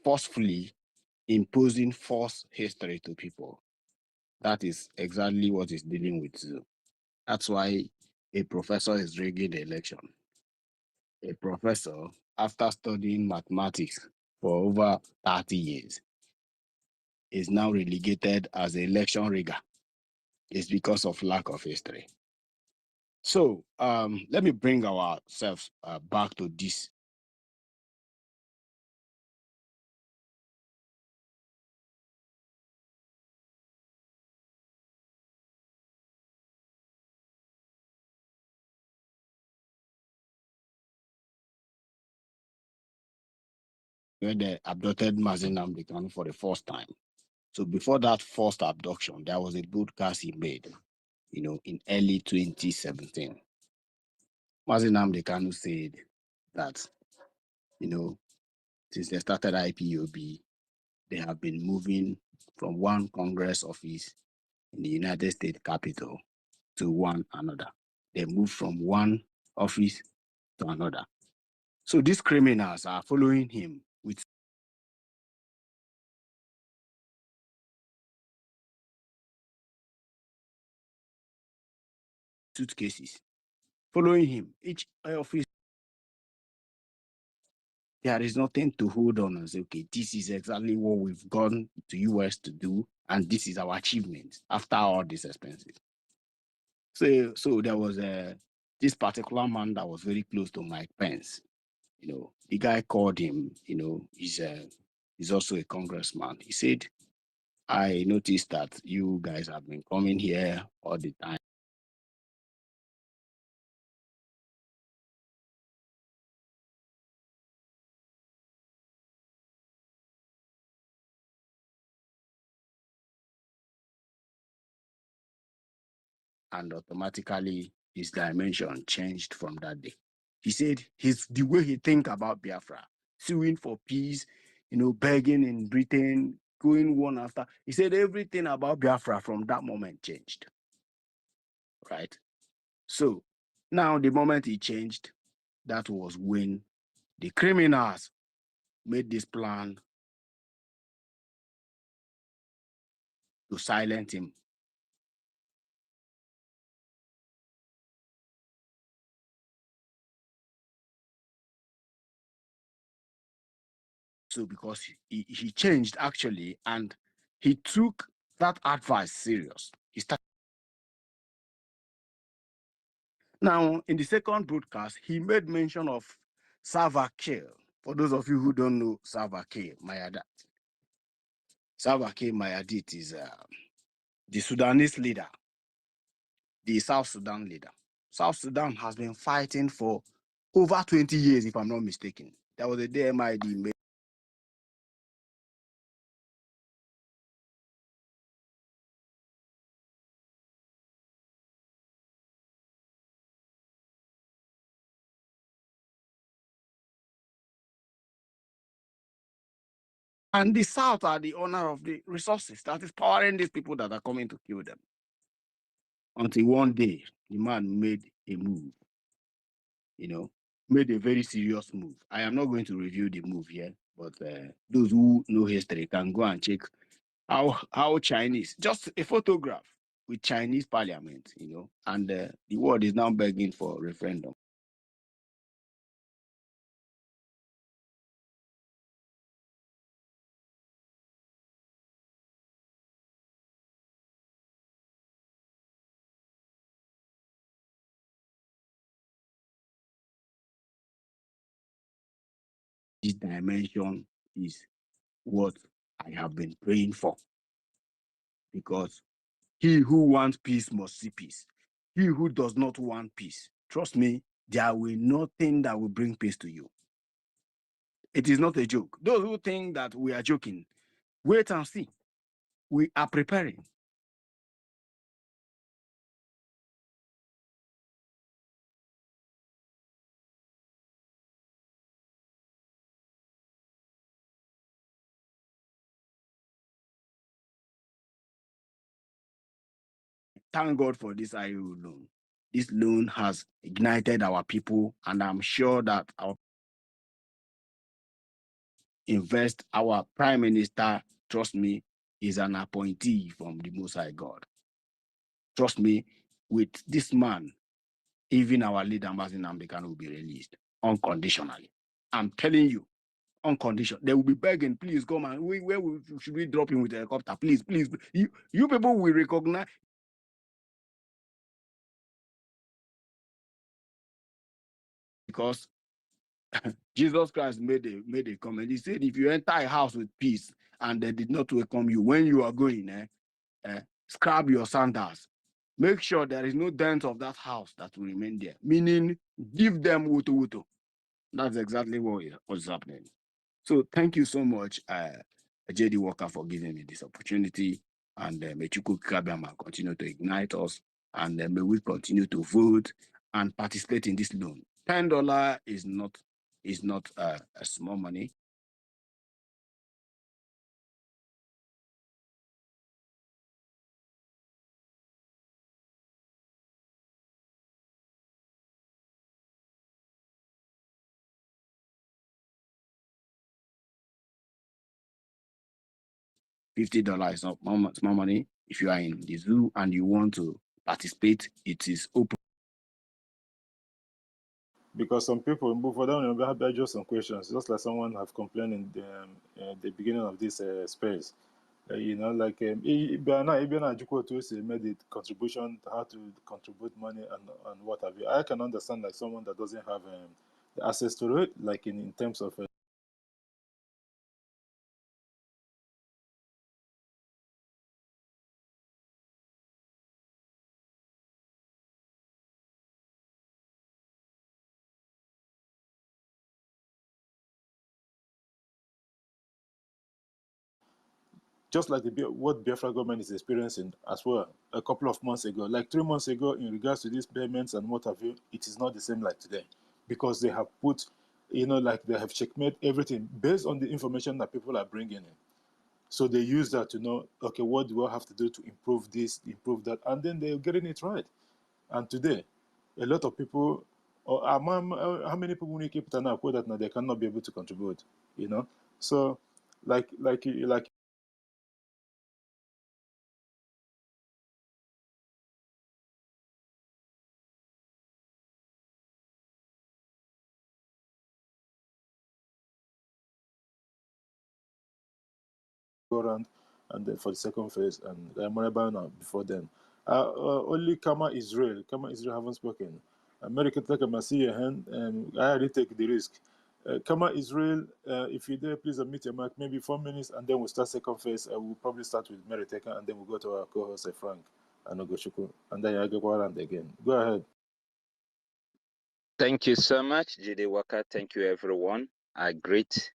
forcefully imposing false history to people. That is exactly what is dealing with. That's why a professor is rigging the election. A professor, after studying mathematics for over 30 years, is now relegated as an election rigger. It's because of lack of history. So let me bring ourselves back to this. Where they abducted Mazi Nnamdi Kanu for the first time. So before that first abduction, there was a broadcast he made, in early 2017. Mazi Nnamdi Kanu said that, since they started IPOB, they have been moving from one Congress office in the United States Capitol to one another. They moved from one office to another. So these criminals are following him with suitcases, following him. Each office, there is nothing to hold on and say, okay, this is exactly what we've gone to US to do, and this is our achievement after all these expenses. So there was this particular man that was very close to Mike Pence. The guy called him, he's He's also a congressman. He said, I noticed that you guys have been coming here all the time. And automatically his dimension changed from that day. He said the way he think about Biafra, suing for peace, begging in Britain, going one after. He said everything about Biafra from that moment changed. Right? So now the moment he changed, that was when the criminals made this plan to silence him. So because he changed actually, and he took that advice serious. He started. Now, in the second broadcast, he made mention of Salva Kiir. For those of you who don't know Salva Kiir Mayardit, Salva Kiir Mayardit is the Sudanese leader, the South Sudan leader. South Sudan has been fighting for over 20 years, if I'm not mistaken. That was the day MID made. And the South are the owner of the resources that is powering these people that are coming to kill them. Until one day, the man made a move, made a very serious move. I am not going to review the move here, but those who know history can go and check how Chinese, just a photograph with Chinese parliament, and the world is now begging for referendum. This dimension is what I have been praying for, because he who wants peace must see peace. He who does not want peace, trust me, there will nothing that will bring peace to you. It is not a joke. Those who think that we are joking, wait and see. We are preparing. Thank God for this IU loan. This loan has ignited our people, and I'm sure that our Prime Minister, trust me, is an appointee from the Most High God. Trust me, with this man, even our leader, Mazin Amdekan, will be released unconditionally. I'm telling you, unconditional. They will be begging, please come and should we drop him with a helicopter? Please, please. You people will recognize. Because Jesus Christ made a comment. He said, if you enter a house with peace and they did not welcome you, when you are going, scrub your sandals. Make sure there is no dent of that house that will remain there. Meaning, give them wutu wutu. That's exactly what is happening. So thank you so much, JD Walker, for giving me this opportunity. And may Chukwu Kabiyama continue to ignite us. And may we continue to vote and participate in this loan. $10 is not a small money. $50 is not small money. If you are in the zoo and you want to participate, it is open. Because some people, for them, we have just some questions, just like someone have complained in the beginning of this space. Like Ibiana Jukoto made the contribution, how to contribute money and what have you. I can understand like someone that doesn't have the access to it, like in terms of just like what Biafra government is experiencing as well a couple of months ago, like 3 months ago, in regards to these payments and what have you, it is not the same like today, because they have put, like they have checkmate everything based on the information that people are bringing in. So they use that to know, okay, what do I have to do to improve this, improve that, and then they're getting it right. And today, a lot of people, or how many people will keep it now that now they cannot be able to contribute, So, like go around, and then for the second phase, and Morabana before then. Only Kama Israel haven't spoken. America take a see your hand, and I already take the risk. Kama Israel, if you're there, please admit your mic, maybe 4 minutes, and then we'll start second phase. We'll probably start with Meriteka, and then we'll go to our co-host, Frank, and Ogoshuku, and then I'll around again. Go ahead. Thank you so much, Jide Waka. Thank you, everyone. I greet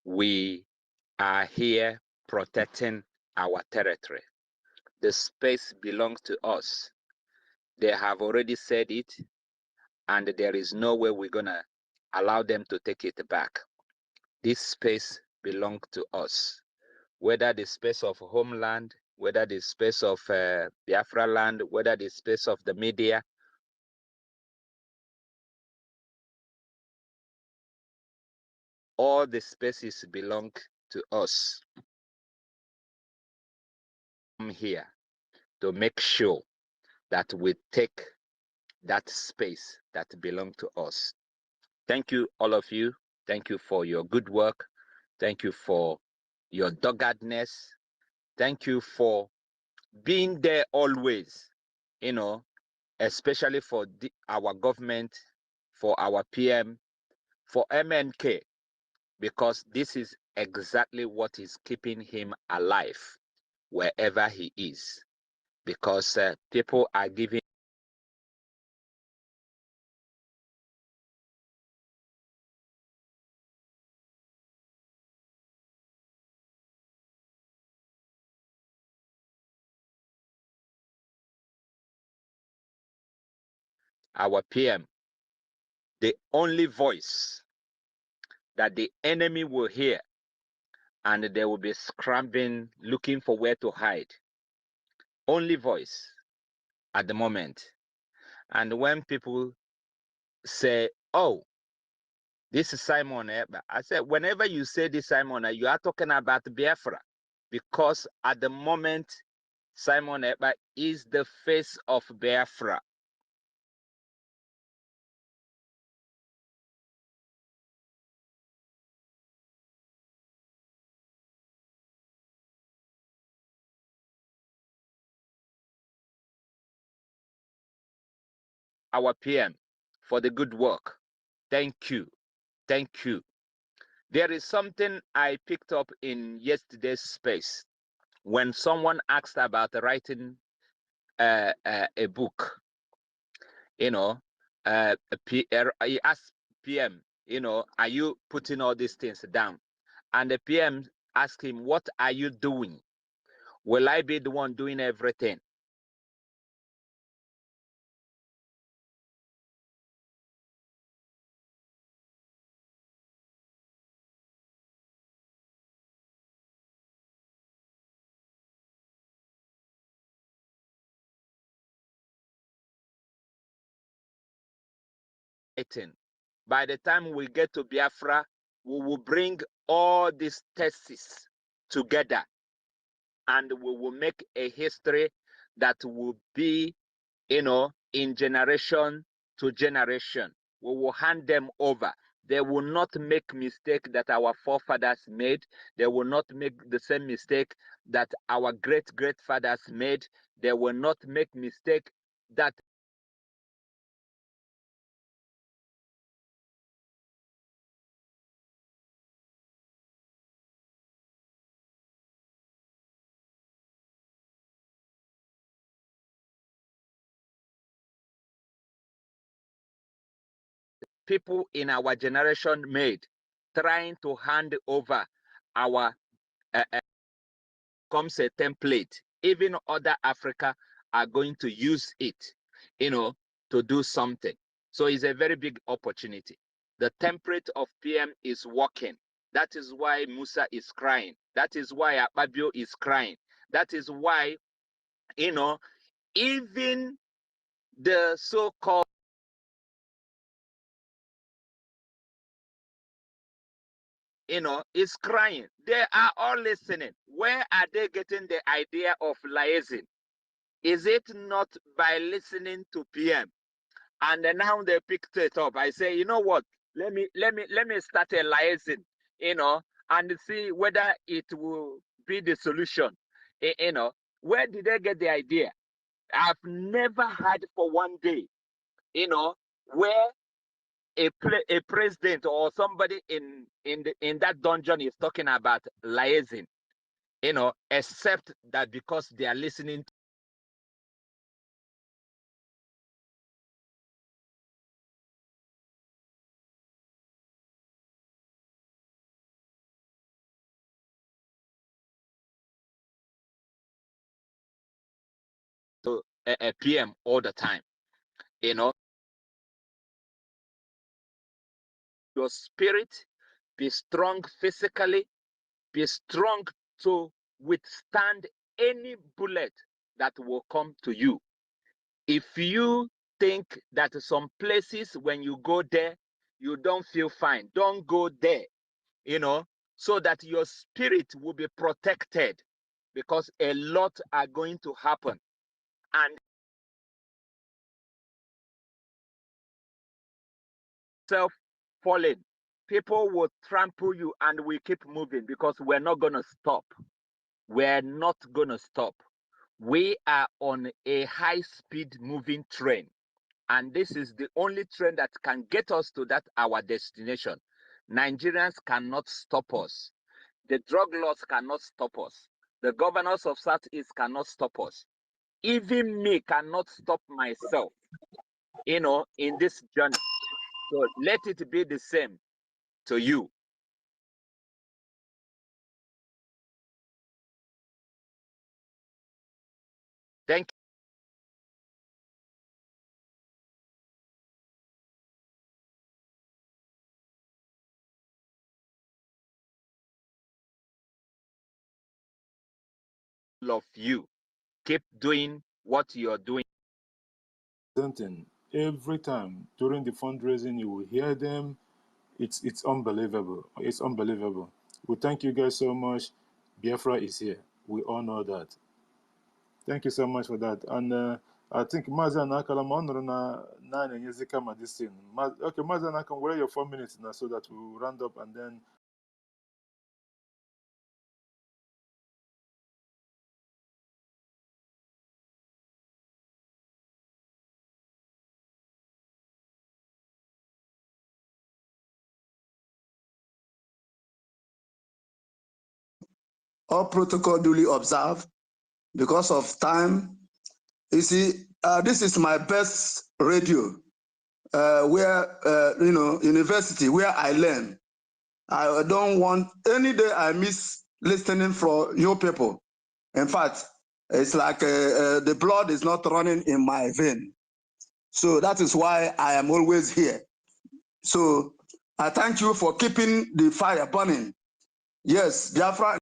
we are here protecting our territory. The space belongs to us. They have already said it, and there is no way we're going to allow them to take it back. This space belongs to us. Whether the space of homeland, whether the space of Biafra land, whether the space of the media, all the spaces belong to us. I'm here to make sure that we take that space that belongs to us. Thank you, all of you. Thank you for your good work. Thank you for your doggedness. Thank you for being there always, especially for our government, for our PM, for MNK, because this is exactly what is keeping him alive wherever he is, because people are giving our PM the only voice that the enemy will hear, and they will be scrambling, looking for where to hide. Only voice at the moment. And when people say, oh, this is Simon Ekpa, I said, whenever you say this, Simon, you are talking about Biafra, because at the moment, Simon Ekpa is the face of Biafra. Our PM for the good work. Thank you. Thank you. There is something I picked up in yesterday's space when someone asked about writing a book. He asked PM, are you putting all these things down? And the PM asked him, what are you doing? Will I be the one doing everything? By the time we get to Biafra, we will bring all these theses together, and we will make a history that will be, in generation to generation. We will hand them over. They will not make mistake that our forefathers made. They will not make the same mistake that our great-great-fathers made. They will not make mistake that people in our generation made, trying to hand over our comes a template. Even other Africa are going to use it, to do something. So it's a very big opportunity. The template of PM is working. That is why Musa is crying. That is why Akpabio is crying. That is why, even the so-called is crying. They are all listening. Where are they getting the idea of liaising? Is it not by listening to PM? And then now they picked it up. I say, you know what? Let me start a liaising, and see whether it will be the solution. Where did they get the idea? I've never had for one day, where a president or somebody in that dungeon is talking about liaising, except that because they are listening to a PM all the time. Your spirit, be strong physically, be strong to withstand any bullet that will come to you. If you think that some places when you go there, you don't feel fine, don't go there, so that your spirit will be protected, because a lot are going to happen. And self-falling, people will trample you, and we keep moving because we're not going to stop. We're not going to stop. We are on a high-speed moving train, and this is the only train that can get us to our destination. Nigerians cannot stop us. The drug laws cannot stop us. The governors of Southeast cannot stop us. Even me cannot stop myself, in this journey. So let it be the same to you. Thank you. All of you. Keep doing what you're doing. Every time during the fundraising, you will hear them. It's unbelievable. It's unbelievable. We thank you guys so much. Biafra is here. We all know that. Thank you so much for that. And I think Mazi Anakala Monro na 9 and Yezika this thing. Okay, Mazi Anakala, where are your 4 minutes now so that we'll round up and then. All protocol duly observed. Because of time, you see, this is my best radio, where, university, where I learn. I don't want any day I miss listening for you people. In fact, it's like the blood is not running in my vein. So that is why I am always here. So I thank you for keeping the fire burning. Yes, Biafra.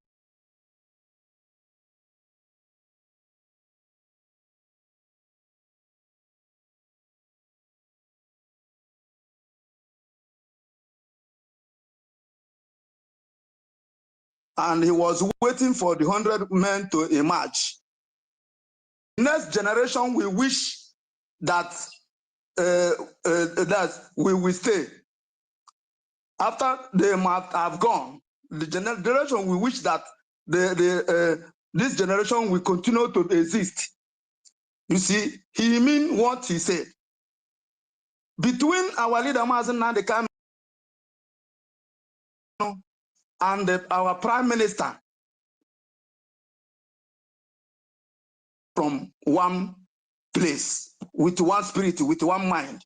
And he was waiting for the 100 men to emerge. Next generation, we wish that that we will stay. After they might have gone, the generation we wish that this generation will continue to exist. You see, he mean what he said. Between our leader Mazen Nandekano and our prime minister, from one place, with one spirit, with one mind.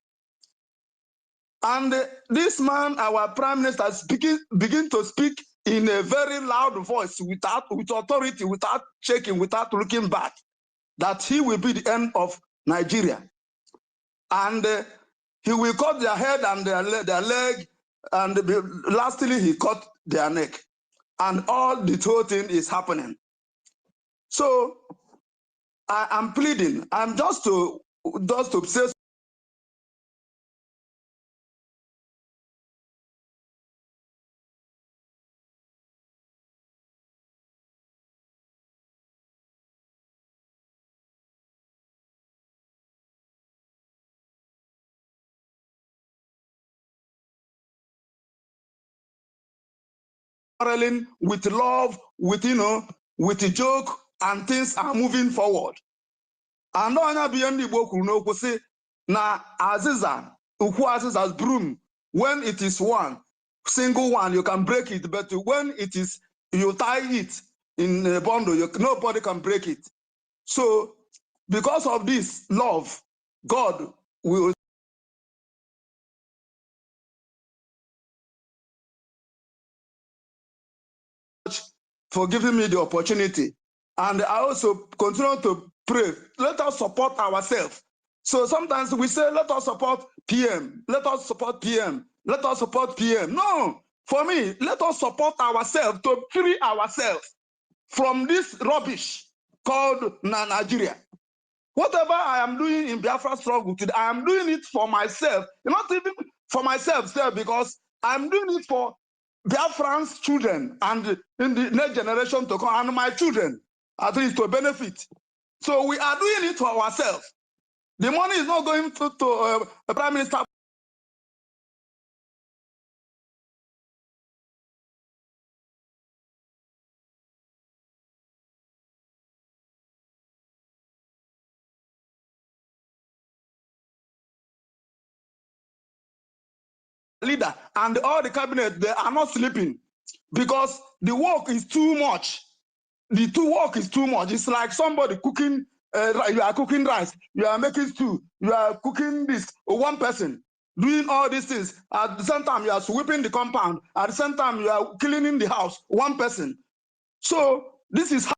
And this man, our prime minister, begin to speak in a very loud voice, with authority, without shaking, without looking back, that he will be the end of Nigeria. And he will cut their head and their leg, and lastly he cut their neck. And all the whole thing is happening. So I am pleading. I'm just to say quarreling with love, with with a joke, and things are moving forward. And onye bụ ihe ndị Igbo kwuru n'okwu sị na azịza, ukwu azịza's broom, when it is one, single one, you can break it, but when it is, you tie it in a bundle, nobody can break it. So because of this love, God will for giving me the opportunity. And I also continue to pray. Let us support ourselves. So sometimes we say, let us support PM. Let us support PM. Let us support PM. No, for me, let us support ourselves to free ourselves from this rubbish called Nigeria. Whatever I am doing in Biafra struggle today, I am doing it for myself. Not even for myself, because I'm doing it for Biafran's children and in the next generation to come, and my children, at least to benefit. So we are doing it for ourselves. The money is not going to the Prime Minister. Leader and all the cabinet, they are not sleeping because the work is too much. The work is too much. It's like somebody cooking, you are cooking rice, you are making stew, you are cooking this, one person doing all these things. At the same time, you are sweeping the compound. At the same time, you are cleaning the house, one person. So this is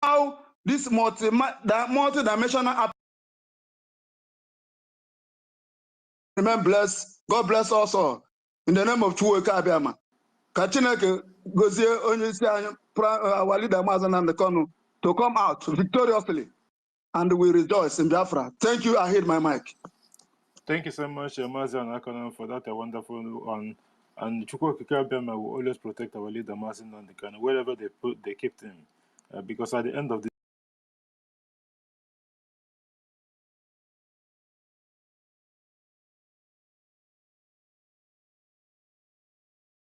how this multi-dimensional remain blessed. God bless us all. In the name of Chukwuka Abiyama. Ka Chineke gozie onye isi anyị, our leader Maazị Nnamdi Kanu, to come out victoriously, and we rejoice in Biafra. Thank you. I hit my mic. Thank you so much, Mazi and Akanan, for that wonderful one. And Chukwuka Abiyama will always protect our leader Mazi Nnamdi Kanu wherever they kept him, because at the end of the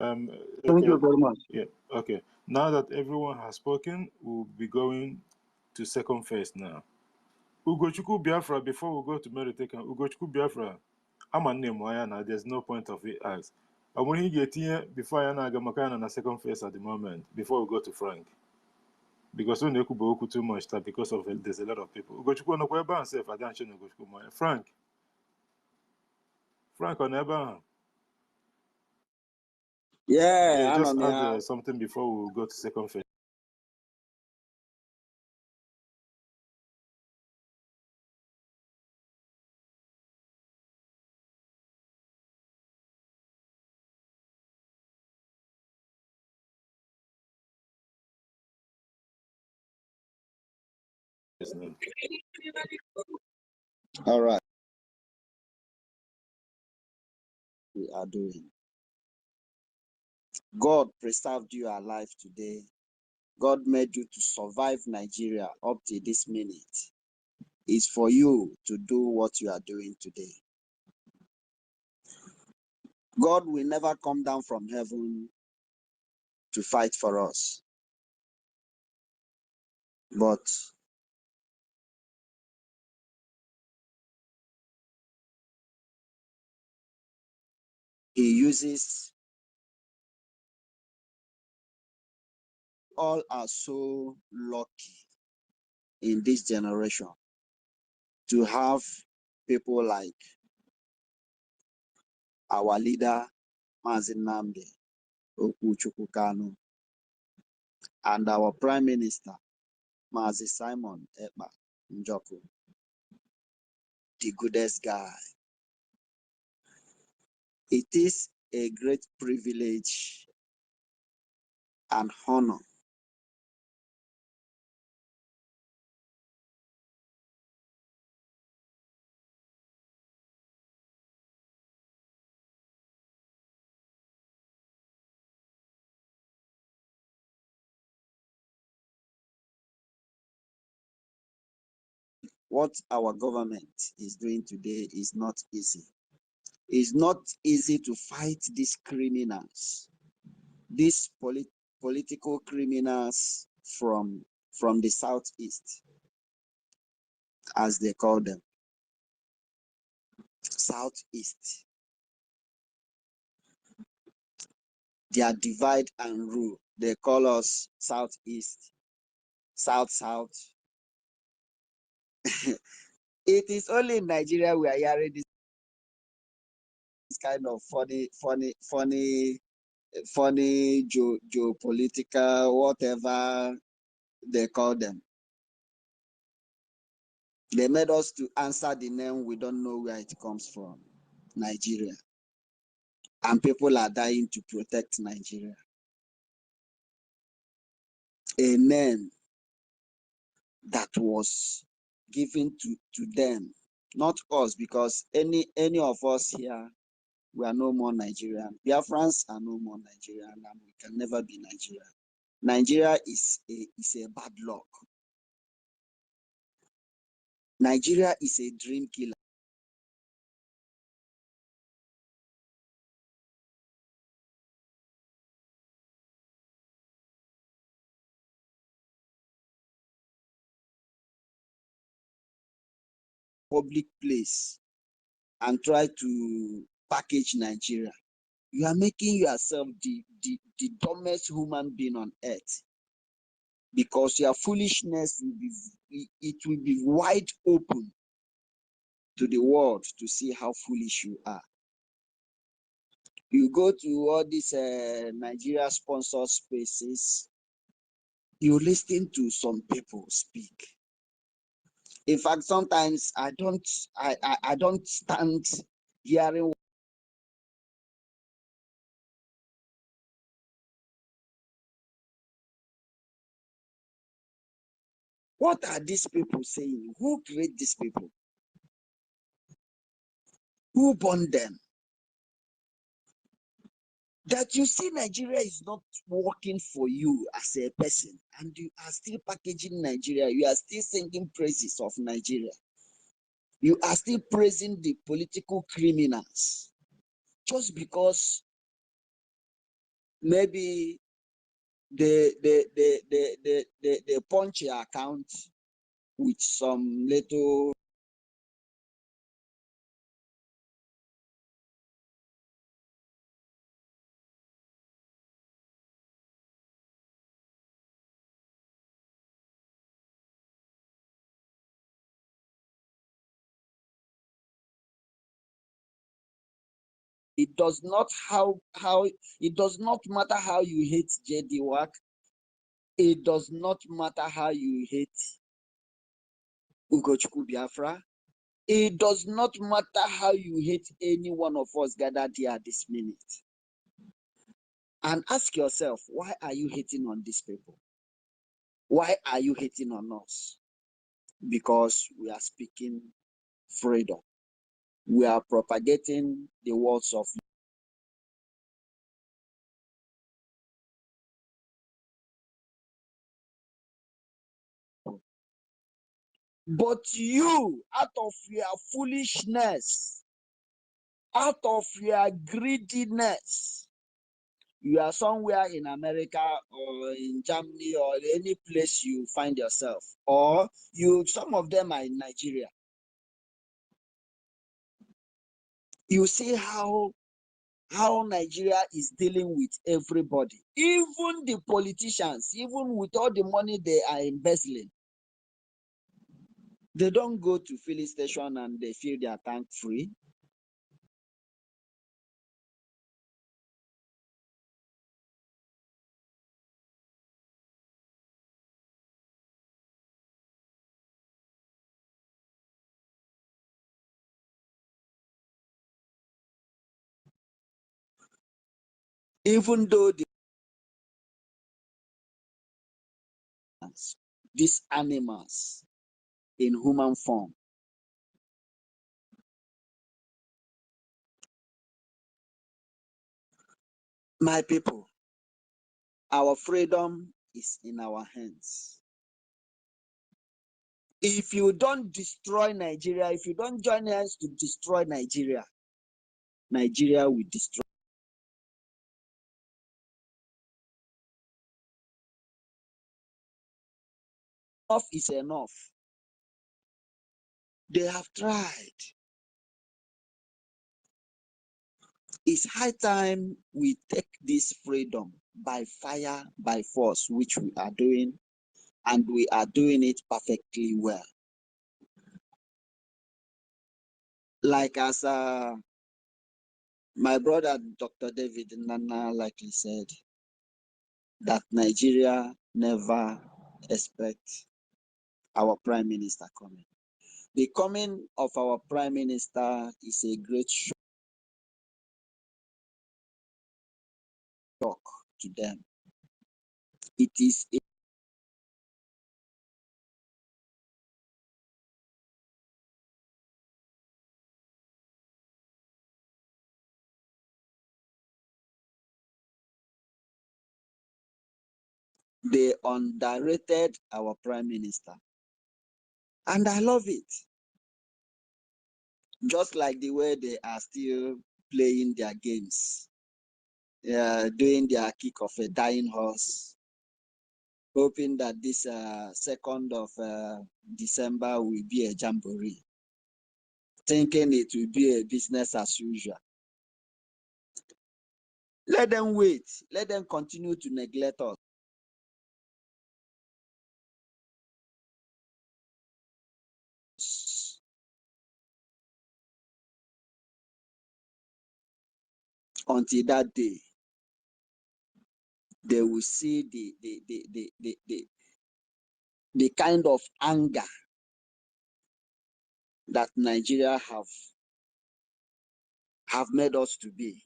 Thank okay, you very much. yeah, okay. Now that everyone has spoken, we'll be going to second phase now. Ugochukwu Biafra, before we go to Meritaken, Ugochukwu Biafra, I'm a name, there's no point of it as. I want to get here before I na Makana na second phase at the moment, before we go to Frank. Because when you could too much that because of there's a lot of people. Ugochukwu no kweba and say, I don't show Ugochukwu. Frank on Eba. Yeah, Just I'm on add something before we go to second phase. All right. We are doing. God preserved you alive today. God made you to survive Nigeria up to this minute. It's for you to do what you are doing today. God will never come down from heaven to fight for us. But he uses. All are so lucky in this generation to have people like our leader, Mazi Nnamdi Okwuchukwu Kanu, and our Prime Minister, Mazi Simon Ekpa Njoku, the goodest guy. It is a great privilege and honor what our government is doing today is not easy. It's not easy to fight these criminals, these political criminals from the southeast, as they call them. Southeast. They are divide and rule. They call us southeast, south. It is only in Nigeria we are hearing this kind of funny geopolitical, whatever they call them. They made us to answer the name we don't know where it comes from, Nigeria. And people are dying to protect Nigeria. A name that was given to them, not us, because any of us here, we are no more Nigerian. Biafrans are no more Nigerian, and we can never be Nigerian. Nigeria is a bad luck. Nigeria is a dream killer. Public place and try to package Nigeria. You are making yourself the dumbest human being on earth, because your foolishness will be wide open to the world to see how foolish you are. You go to all these Nigeria sponsored spaces, you listen to some people speak. In fact, sometimes I don't stand hearing what are these people saying. Who create these people? Who born them? That you see Nigeria is not working for you as a person, and you are still packaging Nigeria. You are still singing praises of Nigeria. You are still praising the political criminals just because maybe they punch your account with some little. It does not it does not matter how you hate JD Work. It does not matter how you hate Ugochukwu Biafra. It does not matter how you hate any one of us gathered here at this minute. And ask yourself, why are you hating on these people? Why are you hating on us? Because we are speaking freedom. We are propagating the words of. But you, out of your foolishness, out of your greediness, you are somewhere in America or in Germany or any place you find yourself, or some of them are in Nigeria. You see how how Nigeria is dealing with everybody, even the politicians, even with all the money they are embezzling. They don't go to filling station and they fill their tank free. Even though these animals in human form. My people, our freedom is in our hands. If you don't destroy Nigeria, if you don't join hands to destroy Nigeria, Nigeria will destroy. Enough is enough. They have tried. It's high time we take this freedom by fire, by force, which we are doing, and we are doing it perfectly well. Like as my brother Dr. David Nana likely said, that Nigeria never expect our prime minister coming. The coming of our prime minister is a great shock to them. It is a they underrated our prime minister. And I love it. Just like the way they are still playing their games, doing their kick of a dying horse, hoping that this 2nd of December will be a jamboree, thinking it will be a business as usual. Let them wait. Let them continue to neglect us. Until that day, they will see the kind of anger that Nigeria have made us to be.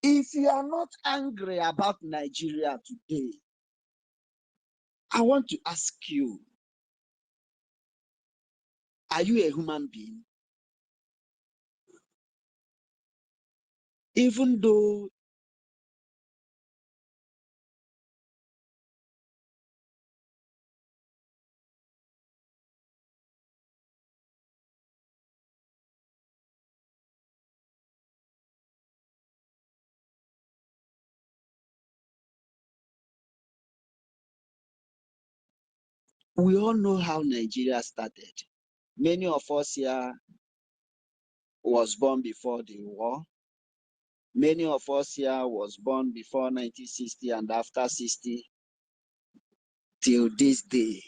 If you are not angry about Nigeria today, I want to ask you, are you a human being? Even though we all know how Nigeria started. Many of us here was born before the war. Many of us here was born before 1960 and after 60 till this day.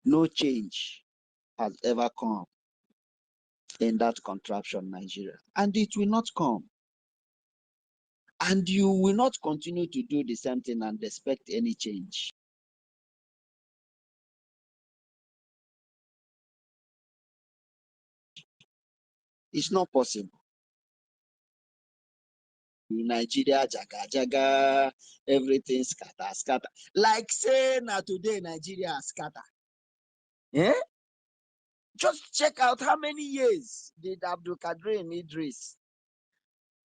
No change has ever come in that contraption, Nigeria. And it will not come. And you will not continue to do the same thing and expect any change. It's not possible. Nigeria, jaga, jaga, everything scatter, scatter. Like say now today, Nigeria scatter. Yeah? Just check out how many years did Abdul Kadir Idris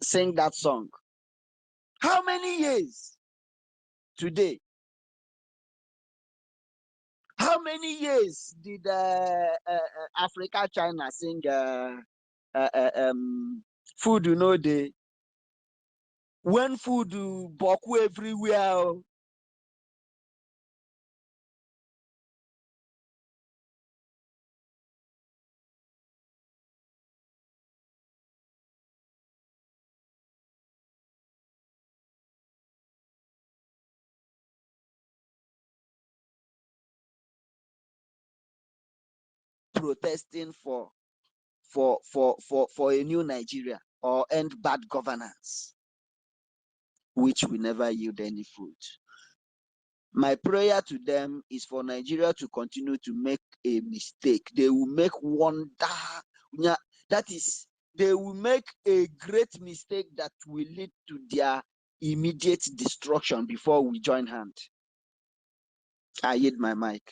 sing that song. How many years today? How many years did Africa China sing food you know day? When food boku everywhere. protesting for a new Nigeria or end bad governance, which will never yield any fruit. My prayer to them is for Nigeria to continue to make a mistake. They will make they will make a great mistake that will lead to their immediate destruction before we join hands. I yield my mic.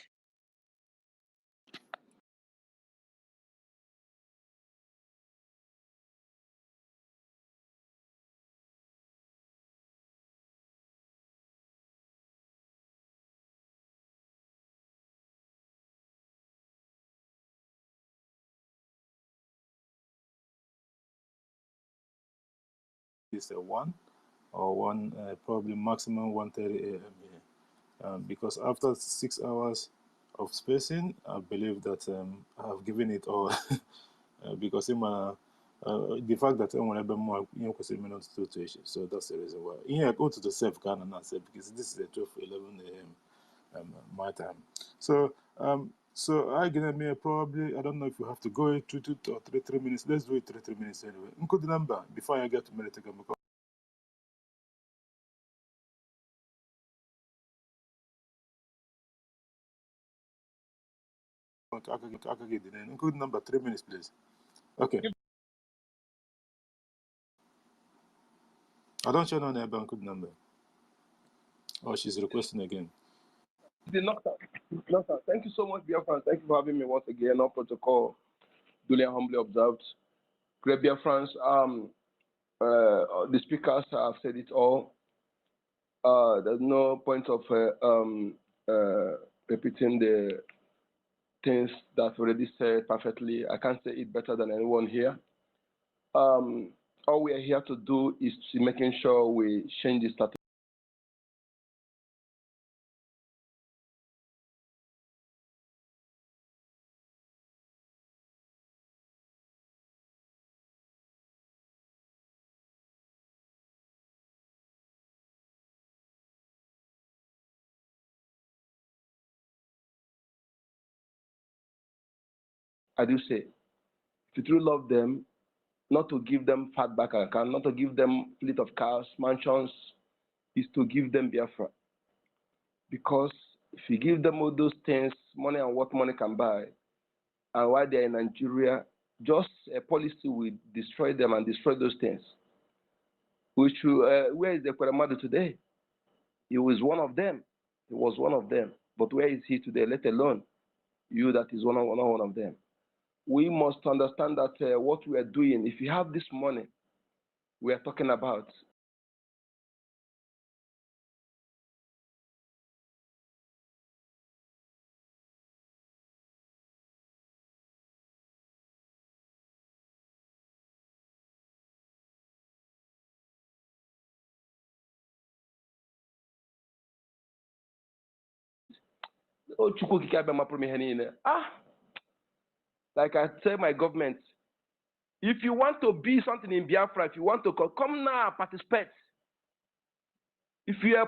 It's a 1 or probably maximum 1:30 a.m. here. Because after 6 hours of spacing, I believe that I have given it all. Because in my the fact that I want to be more, minutes to issue. So that's the reason why. I go to the safe Ghana and say because this is a 12:11 a.m. My time. So I gonna me probably, I don't know if you have to go 2 or 3 minutes. Let's do it 3 minutes anyway. Good number before I get to minute again. Good number, 3 minutes, please. Okay. I don't show no neighbor good number. Oh, she's requesting again. Thank you so much, Biafran. Thank you for having me once again on protocol. Duly and humbly observed. Great Biafrans, the speakers have said it all. There's no point of repeating the things that already said perfectly. I can't say it better than anyone here. All we are here to do is to making sure we change the status. I do say, if you truly love them, not to give them fat back account, not to give them fleet of cars, mansions, is to give them Biafra. Because if you give them all those things, money and what money can buy, and while they're in Nigeria, just a policy will destroy them and destroy those things. Which where is the Kwaramadu today? He was one of them. He was one of them. But where is he today? Let alone you that is one of them. We must understand that what we are doing, if you have this money we are talking about, like I tell my government, if you want to be something in Biafra, if you want to come now, participate. If you are